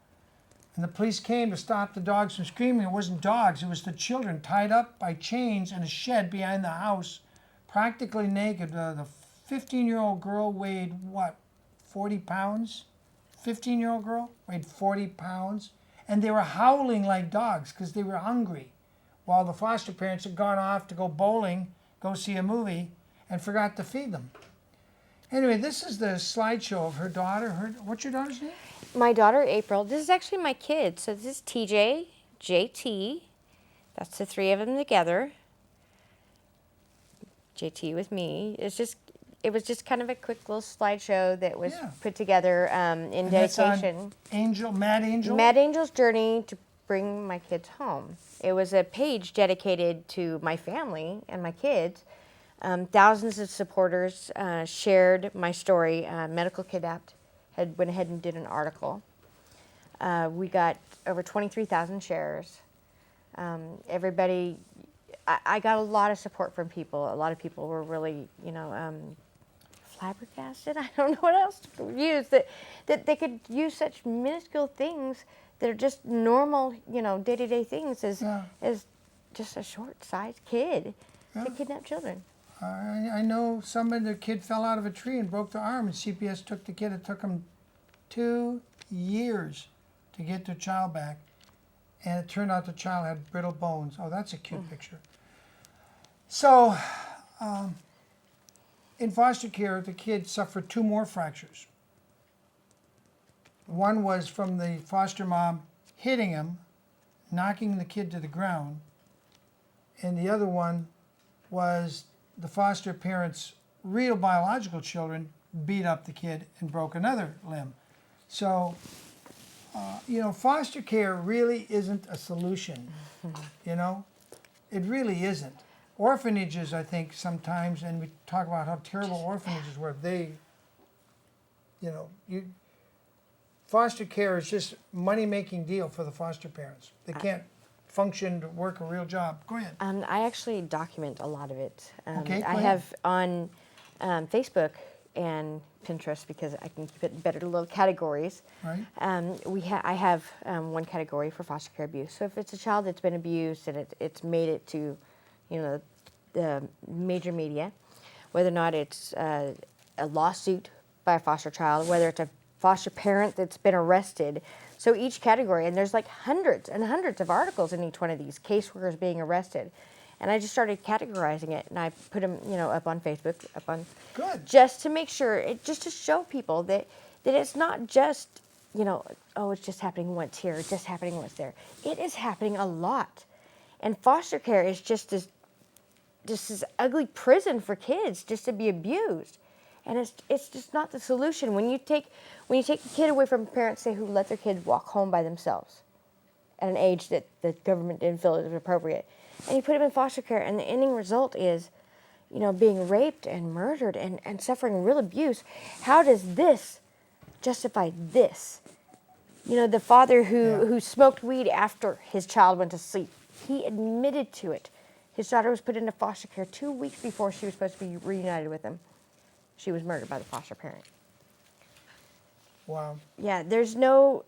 And the police came to stop the dogs from screaming. It wasn't dogs, it was the children tied up by chains in a shed behind the house, practically naked. The 15-year-old girl weighed, what, 40 pounds? 15-year-old girl weighed 40 pounds. And they were howling like dogs because they were hungry, while the foster parents had gone off to go bowling, go see a movie, and forgot to feed them. Anyway, this is the slideshow of her daughter. What's your daughter's name? My daughter, April, this is actually my kid. So this is TJ, JT. That's the three of them together. JT with me. It was just kind of a quick little slideshow that was put together in And that's on dedication. Mad Angel? Mad Angel's journey to bring my kids home. It was a page dedicated to my family and my kids. Thousands of supporters shared my story. Medical Kidnapped went ahead and did an article. We got over 23,000 shares. Everybody, I got a lot of support from people. A lot of people were really, flabbergasted. I don't know what else to use. That they could use such minuscule things that are just normal, day-to-day things as just a short-sized kid to kidnap children. I know somebody, their kid fell out of a tree and broke their arm, and C.P.S. took the kid. It took them 2 years to get their child back, and it turned out the child had brittle bones. Oh, that's a cute picture. So, in foster care, the kid suffered 2 more fractures. One was from the foster mom hitting him, knocking the kid to the ground, and the other one was the foster parents' real biological children beat up the kid and broke another limb. So, foster care really isn't a solution, It really isn't. Orphanages, I think, sometimes, and we talk about how terrible orphanages were, foster care is just money-making deal for the foster parents. They can't function to work a real job. Go ahead. I actually document a lot of it. Okay, go I ahead. have on Facebook and Pinterest, because I can keep it in better little categories. Right. I have one category for foster care abuse. So if it's a child that's been abused and it's made it to, the major media, whether or not it's a lawsuit by a foster child, whether it's a foster parent that's been arrested. So each category, and there's like hundreds and hundreds of articles in each one of these, caseworkers being arrested. And I just started categorizing it, and I put them, up on Facebook, Good. just to make sure, just to show people that it's not just, it's just happening once here, it's just happening once there. It is happening a lot. And foster care is just this ugly prison for kids just to be abused. And it's just not the solution. When you take a kid away from parents, say, who let their kid walk home by themselves at an age that the government didn't feel was appropriate, and you put them in foster care, and the ending result is, being raped and murdered and suffering real abuse, how does this justify this? The father who smoked weed after his child went to sleep, he admitted to it. His daughter was put into foster care 2 weeks before she was supposed to be reunited with him. She was murdered by the foster parent. Wow. Yeah, there's no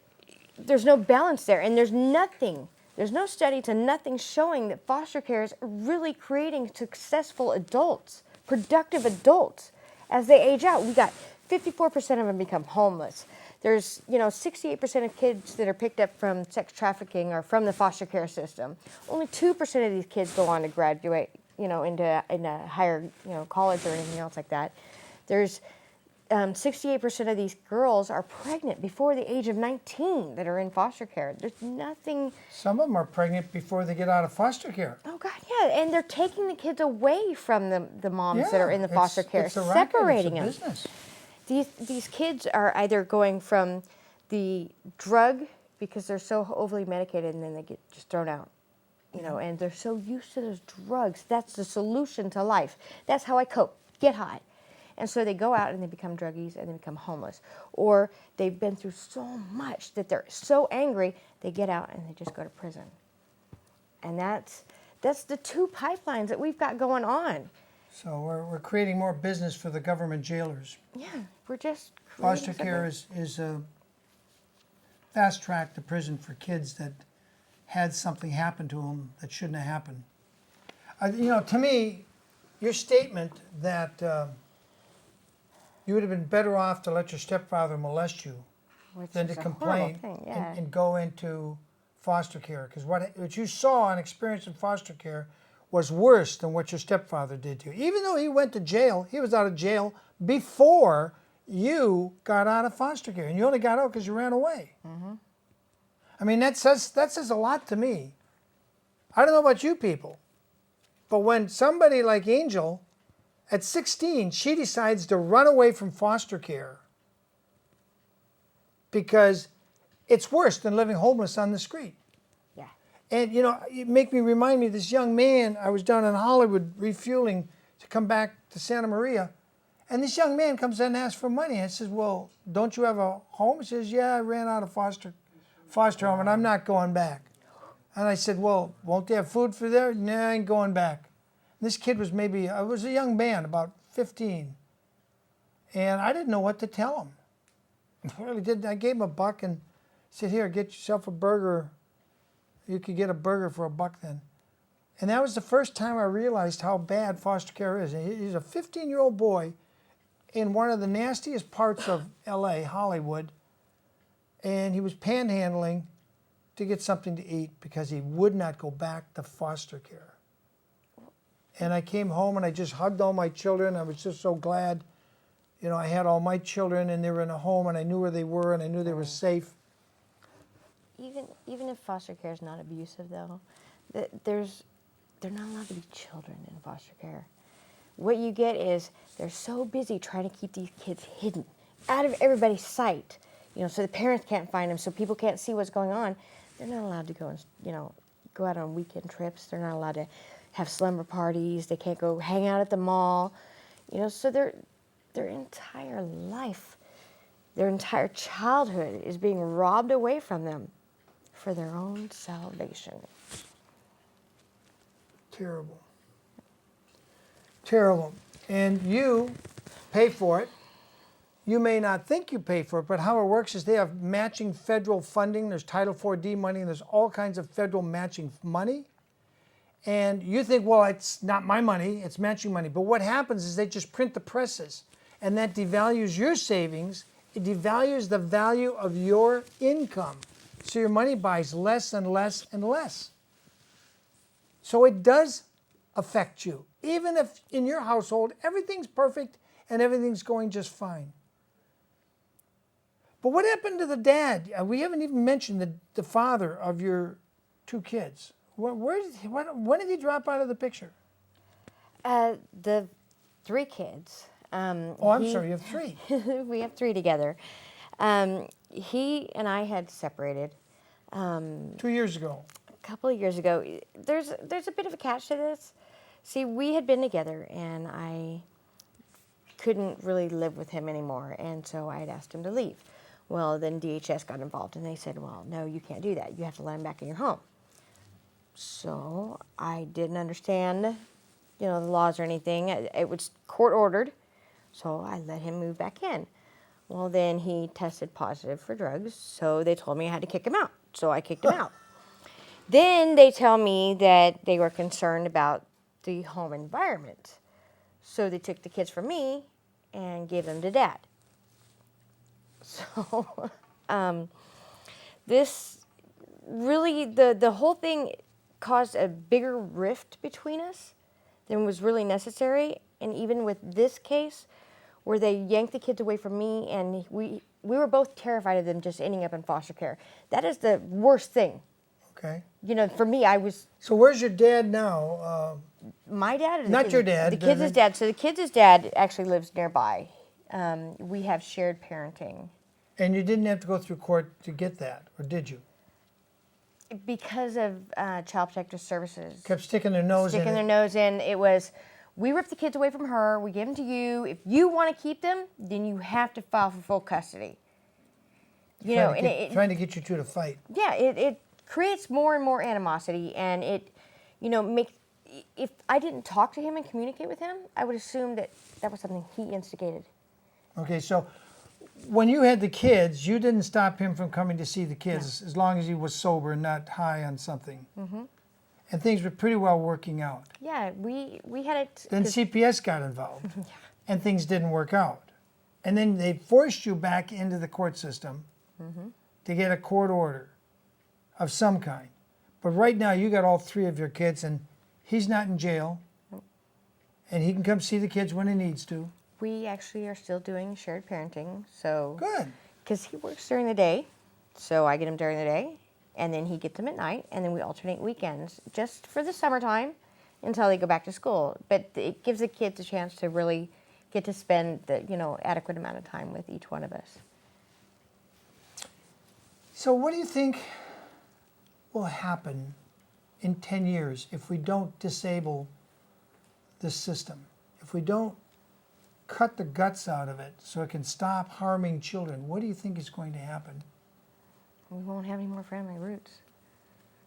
balance there, and there's no study to nothing showing that foster care is really creating successful adults, productive adults, as they age out. We got 54% of them become homeless. There's 68% of kids that are picked up from sex trafficking are from the foster care system. Only 2% of these kids go on to graduate, into higher, college or anything else like that. There's 68% of these girls are pregnant before the age of 19 that are in foster care. There's nothing. Some of them are pregnant before they get out of foster care. Oh God, yeah, and they're taking the kids away from the moms that are in the foster care, it's a racket, separating it's a them. business. These kids are either going from the drug because they're so overly medicated, and then they get just thrown out. you know, and they're so used to those drugs. That's the solution to life. That's how I cope, get high. And so they go out and they become druggies and they become homeless. Or they've been through so much that they're so angry, they get out and they just go to prison. And that's the two pipelines that we've got going on. So we're creating more business for the government jailers. Yeah, we're just Foster creating care is a fast track to prison for kids that had something happen to them that shouldn't have happened. You know, to me, your statement that you would have been better off to let your stepfather molest you Which than is to a horrible complain thing, yeah. and go into foster care. Because what you saw and experienced in foster care was worse than what your stepfather did to you. Even though he went to jail, he was out of jail before you got out of foster care. And you only got out because you ran away. Mm-hmm. I mean, that says a lot to me. I don't know about you people, but when somebody like Angel, at 16, she decides to run away from foster care because it's worse than living homeless on the street. Yeah. And, you know, it remind me of this young man. I was down in Hollywood refueling to come back to Santa Maria. And this young man comes in and asks for money. I says, well, don't you have a home? He says, yeah, I ran out of foster home and I'm not going back. And I said, well, won't they have food for there? No, I ain't going back. And this kid was was a young man, about 15. And I didn't know what to tell him. I really didn't. I gave him $1 and said, here, get yourself a burger. You could get a burger for $1 then. And that was the first time I realized how bad foster care is. And he's a 15-year-old boy in one of the nastiest parts of LA, Hollywood. And he was panhandling to get something to eat because he would not go back to foster care. And I came home and I just hugged all my children. I was just so glad, you know, I had all my children and they were in a home and I knew where they were and I knew they were safe. Even if foster care is not abusive, though, they're not allowed to be children in foster care. What you get is they're so busy trying to keep these kids hidden, out of everybody's sight, you know, so the parents can't find them, so people can't see what's going on. They're not allowed to go and, you know, go out on weekend trips. They're not allowed to have slumber parties. They can't go hang out at the mall, you know. So their entire life, their entire childhood is being robbed away from them for their own salvation. Terrible. Terrible. And you pay for it. You may not think you pay for it, but how it works is they have matching federal funding. There's Title IV-D money, and there's all kinds of federal matching money. And you think, well, it's not my money, it's matching money. But what happens is they just print the presses, and that devalues your savings. It devalues the value of your income. So your money buys less and less and less. So it does affect you. Even if in your household everything's perfect and everything's going just fine. But what happened to the dad? We haven't even mentioned the father of your two kids. When did he drop out of the picture? The 3 kids. I'm sorry, you have 3. We have 3 together. He and I had separated 2 years ago. a couple of years ago. There's a bit of a catch to this. See, we had been together, and I couldn't really live with him anymore, and so I had asked him to leave. Well, then DHS got involved, and they said, well, no, you can't do that. You have to let him back in your home. So I didn't understand, you know, the laws or anything. It was court ordered, so I let him move back in. Well, then he tested positive for drugs, so they told me I had to kick him out. So I kicked him out. Then they tell me that they were concerned about the home environment. So they took the kids from me and gave them to Dad. So this really, the whole thing caused a bigger rift between us than was really necessary. And even with this case, where they yanked the kids away from me, and we were both terrified of them just ending up in foster care. That is the worst thing. Okay. You know, for me, I was... So where's your dad now? My dad? Or the Not kids'? your dad. The kids' dad. So the kids' dad actually lives nearby. We have shared parenting. And you didn't have to go through court to get that, or did you? Because of Child Protective Services. Kept sticking their nose in Sticking it. their nose in. It was, we ripped the kids away from her, we gave them to you. If you want to keep them, then you have to file for full custody. You know, and Trying to get you two to fight. yeah, it creates more and more animosity, and it, you know, if I didn't talk to him and communicate with him, I would assume that that was something he instigated. Okay, so when you had the kids, you didn't stop him from coming to see the kids as long as he was sober and not high on something. Mm-hmm. And things were pretty well working out. Yeah, we had it. Then C.P.S. got involved, and things didn't work out. And then they forced you back into the court system to get a court order of some kind. But right now, you got all three of your kids, and he's not in jail, and he can come see the kids when he needs to. We actually are still doing shared parenting, so Good. because he works during the day, so I get him during the day, and then he gets them at night, and then we alternate weekends just for the summertime until they go back to school. But it gives the kids a chance to really get to spend the adequate amount of time with each one of us. So what do you think will happen in 10 years if we don't disable this system? If we don't cut the guts out of it so it can stop harming children, what do you think is going to happen? We won't have any more family roots.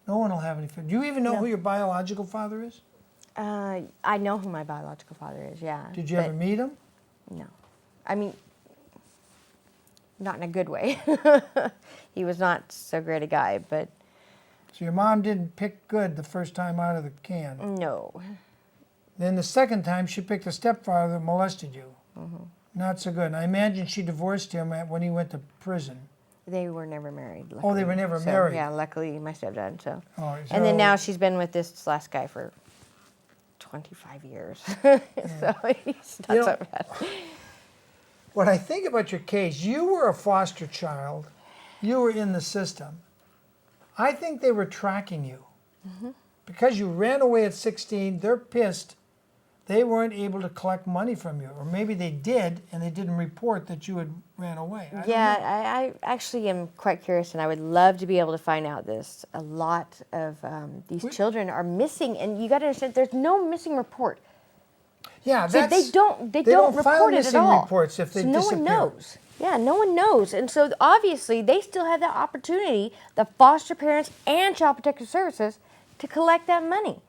No one will have any. Do you even know No. who your biological father is? I know who my biological father is, yeah. Did you but ever meet him? No. I mean, not in a good way. He was not so great a guy, but So your mom didn't pick good the first time out of the can. no. Then the second time she picked a stepfather that molested you. Not so good. And I imagine she divorced him when he went to prison. They were never married. Oh, they luckily. were never So, married. Yeah, luckily my stepdad. So, Oh, and then so- now she's been with this last guy for 25 years. So he's not You know- so bad. When I think about your case, you were a foster child. You were in the system. I think they were tracking you. Because you ran away at 16, they're pissed. They weren't able to collect money from you. Or maybe they did, and they didn't report that you had ran away. I don't know. I actually am quite curious, and I would love to be able to find out this. A lot of these children are missing, and you got to understand, there's no missing report. Yeah, So that's, they don't file report it at missing all. reports if they so disappear. no one knows. Yeah, no one knows. And so obviously they still have the opportunity, the foster parents and Child Protective Services, to collect that money.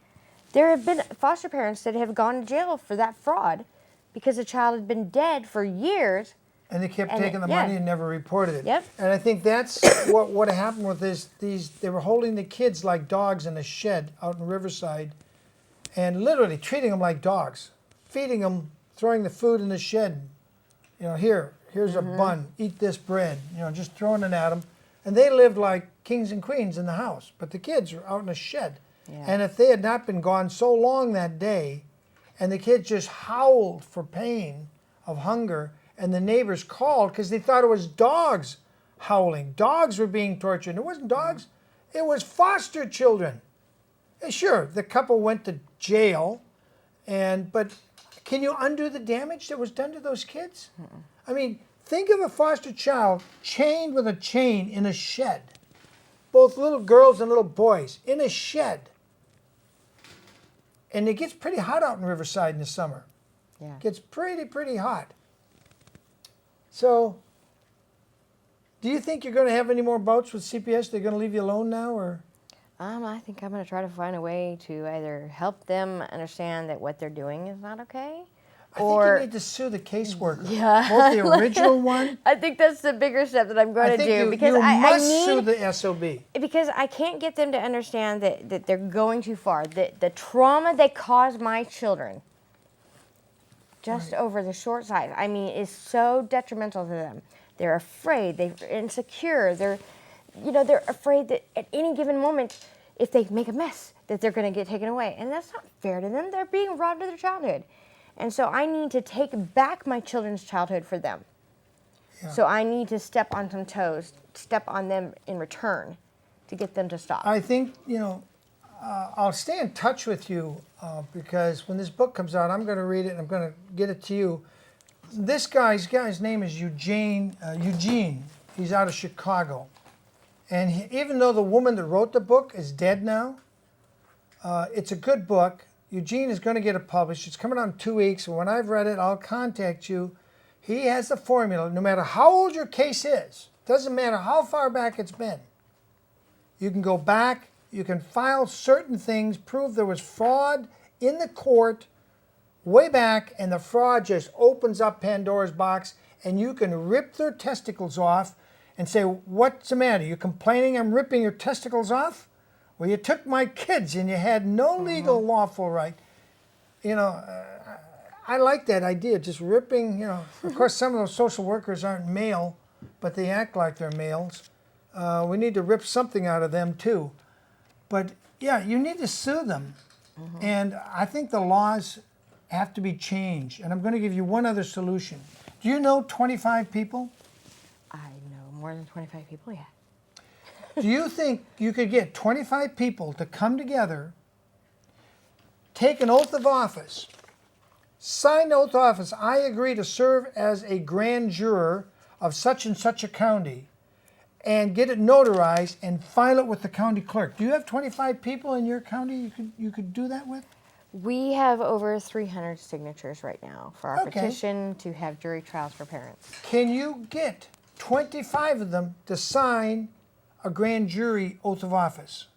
There have been foster parents that have gone to jail for that fraud because the child had been dead for years. And they kept And taking the yeah. money and never reported it. Yep. And I think that's what happened with these. They were holding the kids like dogs in a shed out in Riverside, and literally treating them like dogs, feeding them, throwing the food in the shed. You know, here's a bun, eat this bread. You know, just throwing it at them, and they lived like kings and queens in the house, but the kids were out in a shed. Yeah. And if they had not been gone so long that day, and the kids just howled for pain of hunger, and the neighbors called because they thought it was dogs howling. Dogs were being tortured. And it wasn't dogs, it was foster children. And sure, the couple went to jail, but can you undo the damage that was done to those kids? I mean, think of a foster child chained with a chain in a shed. Both little girls and little boys in a shed. And it gets pretty hot out in Riverside in the summer. Yeah. It gets pretty hot. So, do you think you're going to have any more bouts with C.P.S.? They're going to leave you alone now, or? I think I'm going to try to find a way to either help them understand that what they're doing is not okay, I think you need to sue the caseworker. Yeah. Both the original one. I think that's the bigger step that I'm going I to think do you, because you I must need sue the SOB. because I can't get them to understand that they're going too far. The trauma they cause my children just over the short side, I mean, is so detrimental to them. They're afraid, they're insecure, they're afraid that at any given moment, if they make a mess, that they're going to get taken away. And that's not fair to them. They're being robbed of their childhood. And so I need to take back my children's childhood for them. Yeah. So I need to step on some toes, step on them in return to get them to stop. I think, I'll stay in touch with you because when this book comes out, I'm going to read it and I'm going to get it to you. This guy's name is Eugene. He's out of Chicago. And even though the woman that wrote the book is dead now, it's a good book. Eugene is going to get it published. It's coming out in 2 weeks. And when I've read it, I'll contact you. He has the formula. No matter how old your case is, doesn't matter how far back it's been. You can go back. You can file certain things, prove there was fraud in the court way back, and the fraud just opens up Pandora's box, and you can rip their testicles off and say, what's the matter? You complaining I'm ripping your testicles off? Well, you took my kids and you had no legal lawful right. You know, I like that idea, just ripping, you know. Of course, some of those social workers aren't male, but they act like they're males. We need to rip something out of them too. But yeah, you need to sue them. And I think the laws have to be changed. And I'm going to give you one other solution. Do you know 25 people? I know more than 25 people, yeah. Do you think you could get 25 people to come together, take an oath of office, sign the oath of office, I agree to serve as a grand juror of such and such a county, and get it notarized and file it with the county clerk? Do you have 25 people in your county you could do that with? We have over 300 signatures right now for our Okay. petition to have jury trials for parents. Can you get 25 of them to sign a grand jury oath of office?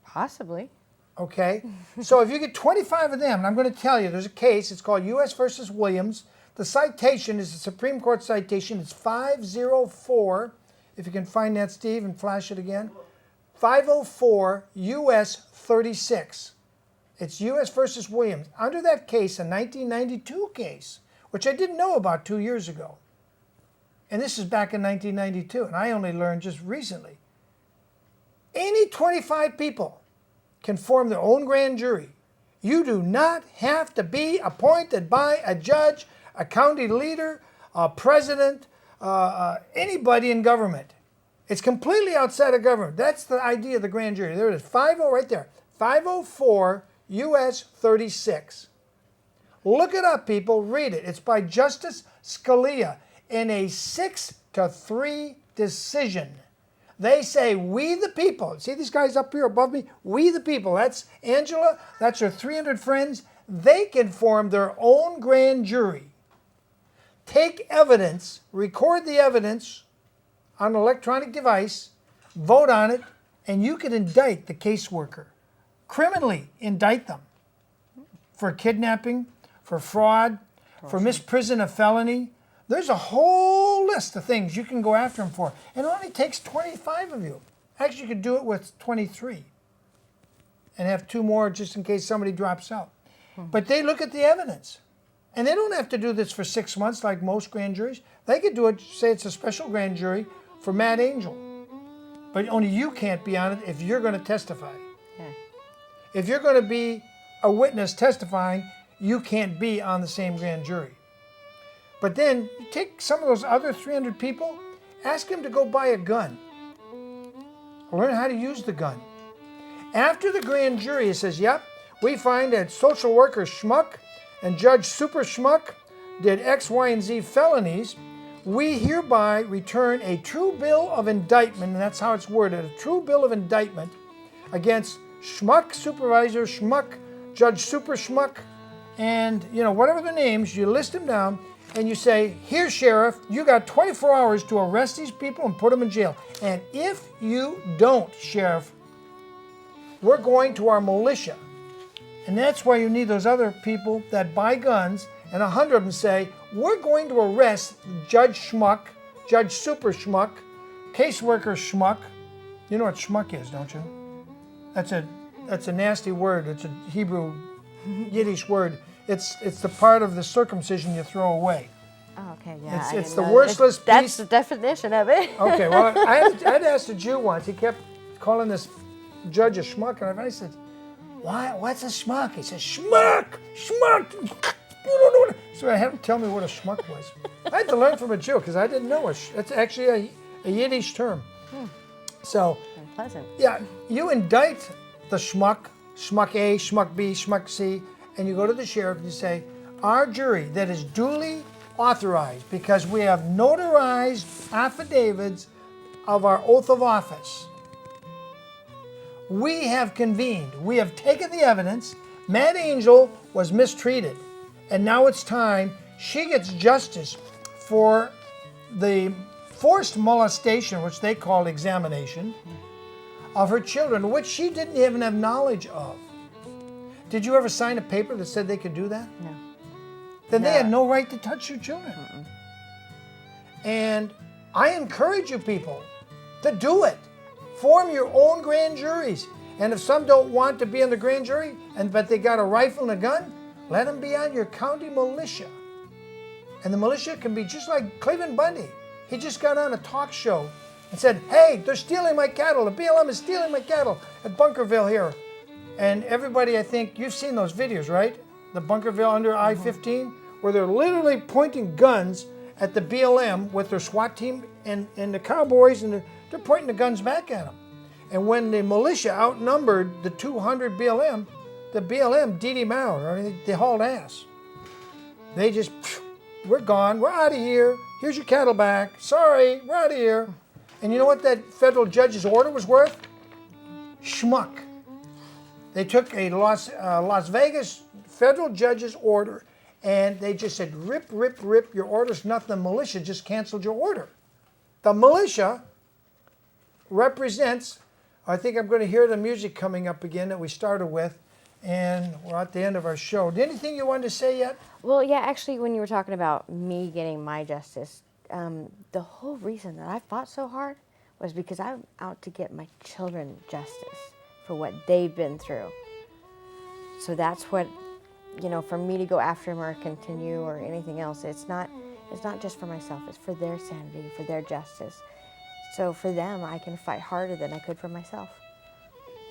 Possibly. Okay? So if you get 25 of them, and I'm going to tell you, there's a case, it's called U.S. versus Williams. The citation is a Supreme Court citation. It's 504, if you can find that, Steve, and flash it again. 504 U.S. 36. It's U.S. versus Williams. Under that case, a 1992 case, which I didn't know about 2 years ago. And this is back in 1992, and I only learned just recently. Any 25 people can form their own grand jury. You do not have to be appointed by a judge, a county leader, a president, anybody in government. It's completely outside of government. That's the idea of the grand jury. There it is, 50 right there. 504 U.S. 36. Look it up, people. Read it. It's by Justice Scalia in a 6-3 decision. They say, we the people. See these guys up here above me? We the people. That's Angela. That's her 300 friends. They can form their own grand jury. Take evidence, record the evidence on an electronic device, vote on it, and you can indict the caseworker. Criminally indict them for kidnapping, for fraud, for misprision of felony. There's a whole list of things you can go after them for. And it only takes 25 of you. Actually, you could do it with 23 and have 2 more just in case somebody drops out. But they look at the evidence. And they don't have to do this for 6 months like most grand juries. They could do it, say it's a special grand jury for Matt Angel. But only you can't be on it if you're going to testify. Yeah. If you're going to be a witness testifying, you can't be on the same grand jury. But then you take some of those other 300 people, ask them to go buy a gun. Learn how to use the gun. After the grand jury says, yep, we find that social worker Schmuck and Judge Super Schmuck did X, Y, and Z felonies, we hereby return a true bill of indictment, and that's how it's worded, a true bill of indictment against Schmuck, Supervisor Schmuck, Judge Super Schmuck, and whatever the names, you list them down, and you say, here, Sheriff, you got 24 hours to arrest these people and put them in jail. And if you don't, Sheriff, we're going to our militia. And that's why you need those other people that buy guns, and 100 of them say, we're going to arrest Judge Schmuck, Judge Super Schmuck, caseworker Schmuck. You know what Schmuck is, don't you? That's a nasty word. It's a Hebrew, Yiddish word. It's the part of the circumcision you throw away. Oh, okay, yeah. It's the worstless piece. That's the definition of it. Okay, well, I'd asked a Jew once. He kept calling this judge a schmuck, and I said, "Why? What's a schmuck?" He said, "Schmuck, schmuck." You don't know what. So I had him tell me what a schmuck was. I had to learn from a Jew because I didn't know it. It's actually a Yiddish term. So, Very pleasant. yeah, you indict the schmuck, schmuck A, schmuck B, schmuck C, and you go to the sheriff and you say, our jury that is duly authorized because we have notarized affidavits of our oath of office, we have convened, we have taken the evidence. Mad Angel was mistreated, and now it's time she gets justice for the forced molestation, which they call examination, of her children, which she didn't even have knowledge of. Did you ever sign a paper that said they could do that? No. Then they No. had no right to touch your children. And I encourage you people to do it. Form your own grand juries. And if some don't want to be in the grand jury, but they got a rifle and a gun, let them be on your county militia. And the militia can be just like Cleveland Bundy. He just got on a talk show and said, hey, they're stealing my cattle. The BLM is stealing my cattle at Bunkerville here. And everybody, I think, you've seen those videos, right? The Bunkerville under I-15, where they're literally pointing guns at the BLM with their SWAT team and the cowboys, and they're pointing the guns back at them. And when the militia outnumbered the 200 BLM, the BLM DD them out. I mean, they hauled ass. They just, we're gone, we're out of here. Here's your cattle back. Sorry, we're out of here. And you know what that federal judge's order was worth? Schmuck. They took a Las Vegas federal judge's order and they just said, rip, rip, rip, your order's nothing. The militia just canceled your order. The militia represents, I think I'm going to hear the music coming up again that we started with, and we're at the end of our show. Anything you wanted to say yet? Well, yeah, actually, when you were talking about me getting my justice, the whole reason that I fought so hard was because I'm out to get my children justice for what they've been through. So that's what, you know, for me to go after them or continue or anything else, it's not just for myself, it's for their sanity, for their justice. So for them, I can fight harder than I could for myself.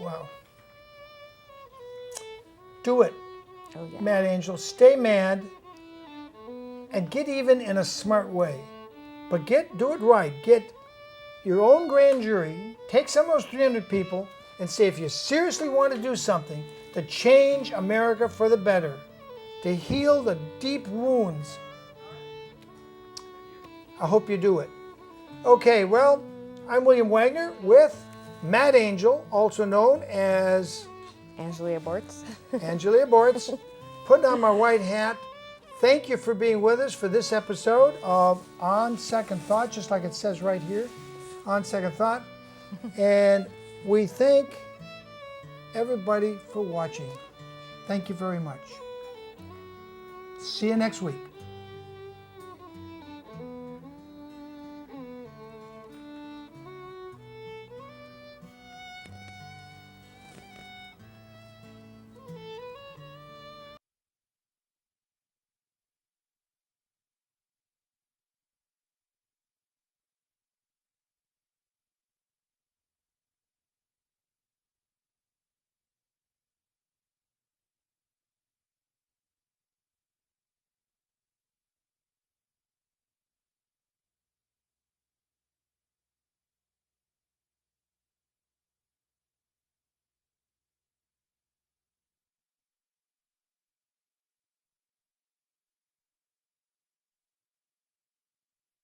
Wow. Do it, Oh, yeah. Mad Angel. Stay mad and get even in a smart way. But do it right. Get your own grand jury, take some of those 300 people and say, if you seriously want to do something to change America for the better, to heal the deep wounds, I hope you do it. Okay, well, I'm William Wagner with Mad Angel, also known as Angelia Bortz. Angelia Bortz, putting on my white hat. Thank you for being with us for this episode of On Second Thought, just like it says right here, On Second Thought. And we thank everybody for watching. Thank you very much. See you next week.